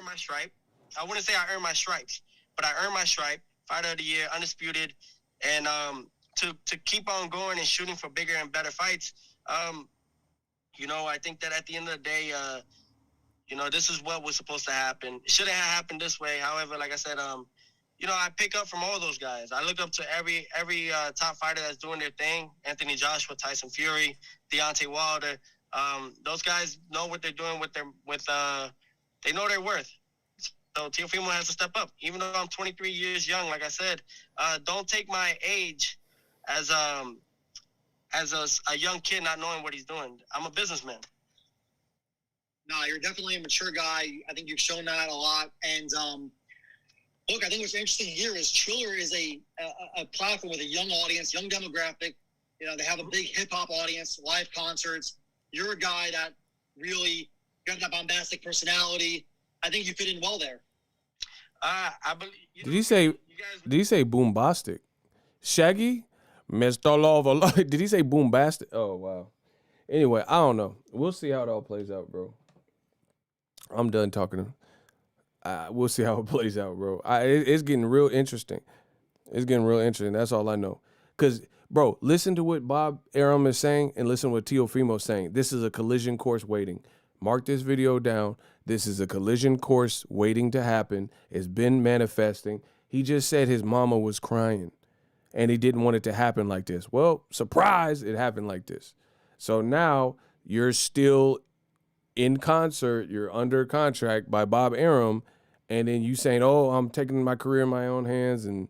My stripe. I wouldn't say I earned my stripes, but I earned my stripe. Fighter of the year, undisputed, and to keep on going and shooting for bigger and better fights. I think that at the end of the day, this is what was supposed to happen. It shouldn't have happened this way. However, like I said, I pick up from all those guys. I look up to every top fighter that's doing their thing. Anthony Joshua, Tyson Fury, Deontay Wilder. Those guys know what they're doing they know their worth. So Teofimo has to step up. Even though I'm 23 years young, like I said, don't take my age as a young kid not knowing what he's doing. I'm a businessman. No, you're definitely a mature guy. I think you've shown that a lot. And look, I think what's interesting here is TRILLER is a platform with a young audience, young demographic. They have a big hip hop audience, live concerts. You're a guy that really got that bombastic personality. I think you fit in well there. I believe. Did he say? You guys, Did he say boombastic? Shaggy, Mr. Lover. Did he say boombastic? Oh wow. Anyway, I don't know. We'll see how it all plays out, bro. I'm done talking. We'll see how it plays out, bro. It's getting real interesting. It's getting real interesting. That's all I know. Because, bro, listen to what Bob Arum is saying and listen to what Teofimo is saying. This is a collision course waiting. Mark this video down. This is a collision course waiting to happen. It's been manifesting. He just said his mama was crying and he didn't want it to happen like this. Well, surprise, it happened like this. So now you're still in concert. You're under contract by Bob Arum. And then you saying, oh, I'm taking my career in my own hands. And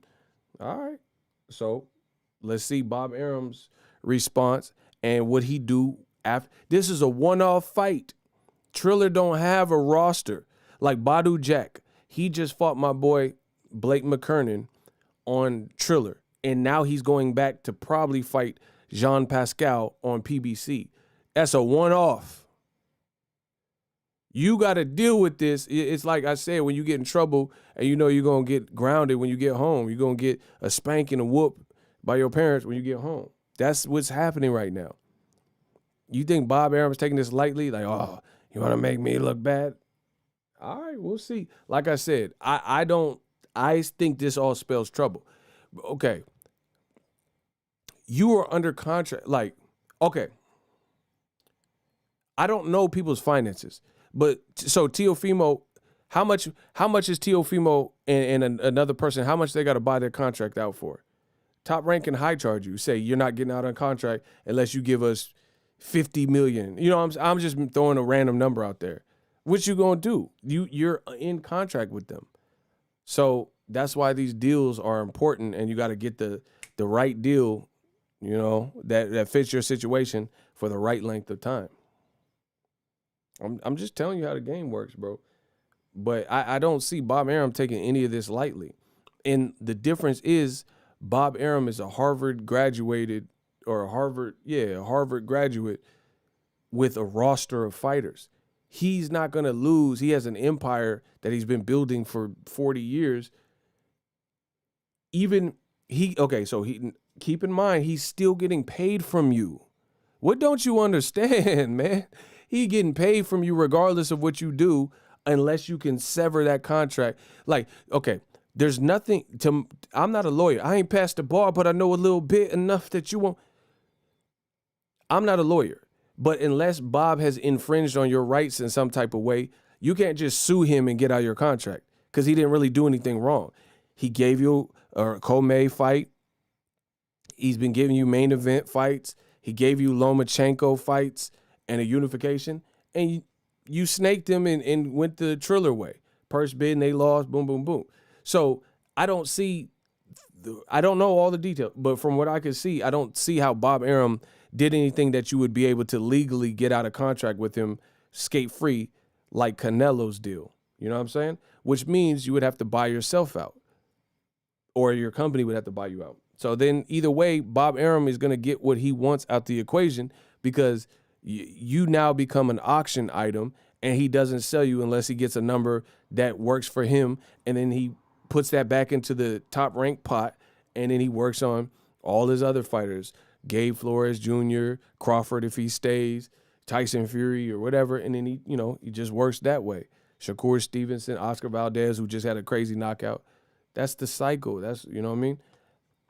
all right. So let's see Bob Arum's response and what he do after. This is a one-off fight. Triller don't have a roster like Badu Jack. He just fought my boy Blake McKernan on Triller. And now he's going back to probably fight Jean Pascal on PBC. That's a one-off. You got to deal with this. It's like I said, when you get in trouble and you know you're going to get grounded when you get home. You're going to get a spank and a whoop by your parents when you get home. That's what's happening right now. You think Bob Arum's taking this lightly? Like, oh, you want to make me look bad? All right, we'll see. Like I said, I think this all spells trouble. Okay. You are under contract. Like, okay. I don't know people's finances. But so Teofimo, how much is Teofimo and another person, how much they got to buy their contract out for? Top Rank and high charge you. Say you're not getting out on contract unless you give us $50 million. You know, I'm just throwing a random number out there. What you gonna do? You're in contract with them. So that's why these deals are important, and you got to get the right deal, you know, that fits your situation for the right length of time. I'm just telling you how the game works, bro. But I don't see Bob Arum taking any of this lightly. And the difference is Bob Arum is a Harvard graduate with a roster of fighters. He's not going to lose. He has an empire that he's been building for 40 years. So keep in mind, he's still getting paid from you. What don't you understand, man? He getting paid from you regardless of what you do, unless you can sever that contract. Like, okay, there's nothing to. I'm not a lawyer. I ain't passed the bar, but I know a little bit enough that you won't. I'm not a lawyer, but unless Bob has infringed on your rights in some type of way, you can't just sue him and get out of your contract because he didn't really do anything wrong. He gave you a co-main fight. He's been giving you main event fights. He gave you Lomachenko fights and a unification, and you snaked him and went the Triller way. Purse bid and they lost, boom, boom, boom. So I don't know all the details, but from what I can see, I don't see how Bob Arum did anything that you would be able to legally get out of contract with him skate free like Canelo's deal. You know what I'm saying? Which means you would have to buy yourself out or your company would have to buy you out. So then either way, Bob Arum is going to get what he wants out the equation because you now become an auction item and he doesn't sell you unless he gets a number that works for him. And then he puts that back into the Top Rank pot. And then he works on all his other fighters, Gabe Flores Jr., Crawford, if he stays, Tyson Fury or whatever. And then he just works that way. Shakur Stevenson, Oscar Valdez, who just had a crazy knockout. That's the cycle. That's, you know what I mean?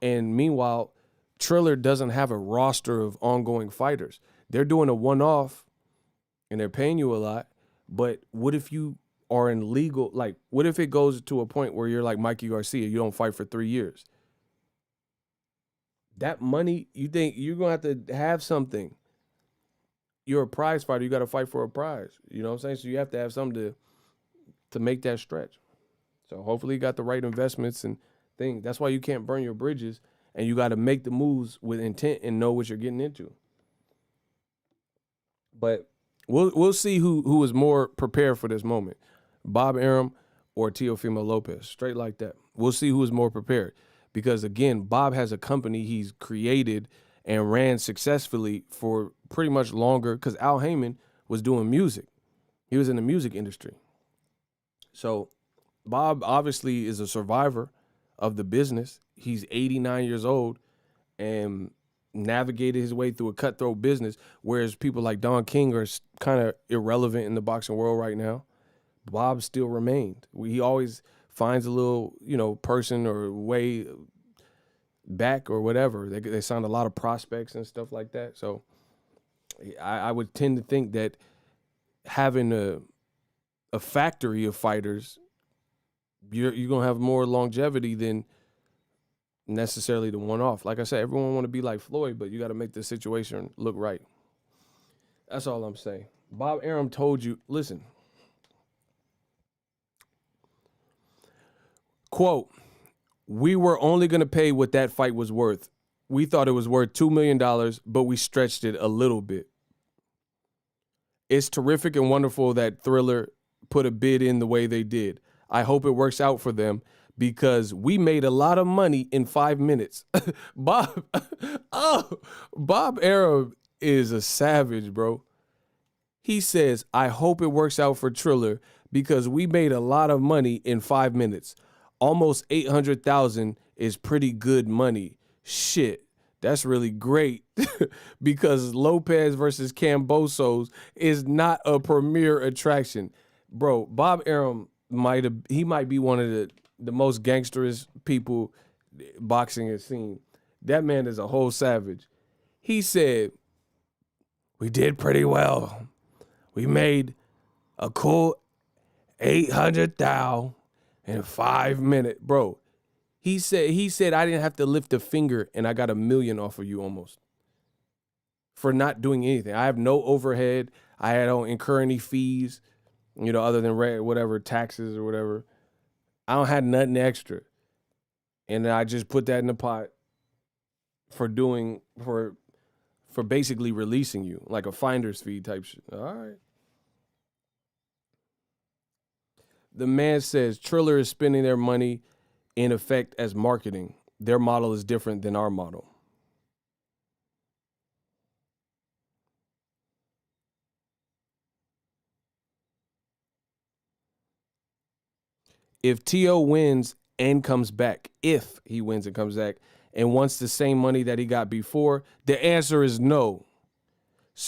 And meanwhile, Triller doesn't have a roster of ongoing fighters. They're doing a one-off and they're paying you a lot. But what if you are in legal, like, what if it goes to a point where you're like Mikey Garcia, you don't fight for 3 years? That money, you think you're going to have something. You're a prize fighter. You got to fight for a prize. You know what I'm saying? So you have to have something to make that stretch. So hopefully you got the right investments and things. That's why you can't burn your bridges and you got to make the moves with intent and know what you're getting into. But we'll see who is more prepared for this moment, Bob Arum or Teofimo Lopez, straight like that. We'll see who is more prepared because, again, Bob has a company he's created and ran successfully for pretty much longer because Al Heyman was doing music. He was in the music industry. So Bob obviously is a survivor of the business. He's 89 years old and navigated his way through a cutthroat business, whereas people like Don King are kind of irrelevant in the boxing world right now. Bob still remained. He always finds a little, person or way back or whatever. They signed a lot of prospects and stuff like that. So I would tend to think that having a factory of fighters, you're going to have more longevity than necessarily the one-off. Like I said, everyone want to be like Floyd, but you got to make the situation look right. That's all I'm saying. Bob Arum told you, listen, quote, "We were only going to pay what that fight was worth. We thought it was worth $2 million, but we stretched it a little bit. It's terrific and wonderful that Thriller put a bid in the way they did. I hope it works out for them because we made a lot of money in 5 minutes." Bob Arum is a savage, bro. He says, "I hope it works out for Triller because we made a lot of money in 5 minutes. Almost 800,000 is pretty good money. Shit, that's really great because Lopez versus Kambosos is not a premier attraction." Bro, Bob Arum might be one of the most gangsterous people boxing has seen. That man is a whole savage. He said, "We did pretty well. We made a cool 800,000 in 5 minutes." Bro, he said I didn't have to lift a finger and I got $1 million off of you almost for not doing anything. I have no overhead. I don't incur any fees, other than whatever taxes or whatever. I don't have nothing extra. And I just put that in the pot for basically releasing you, like a finder's fee type shit. All right. The man says Triller is spending their money in effect as marketing. Their model is different than our model. If T.O. wins and comes back, if he wins and comes back, and wants the same money that he got before, the answer is no.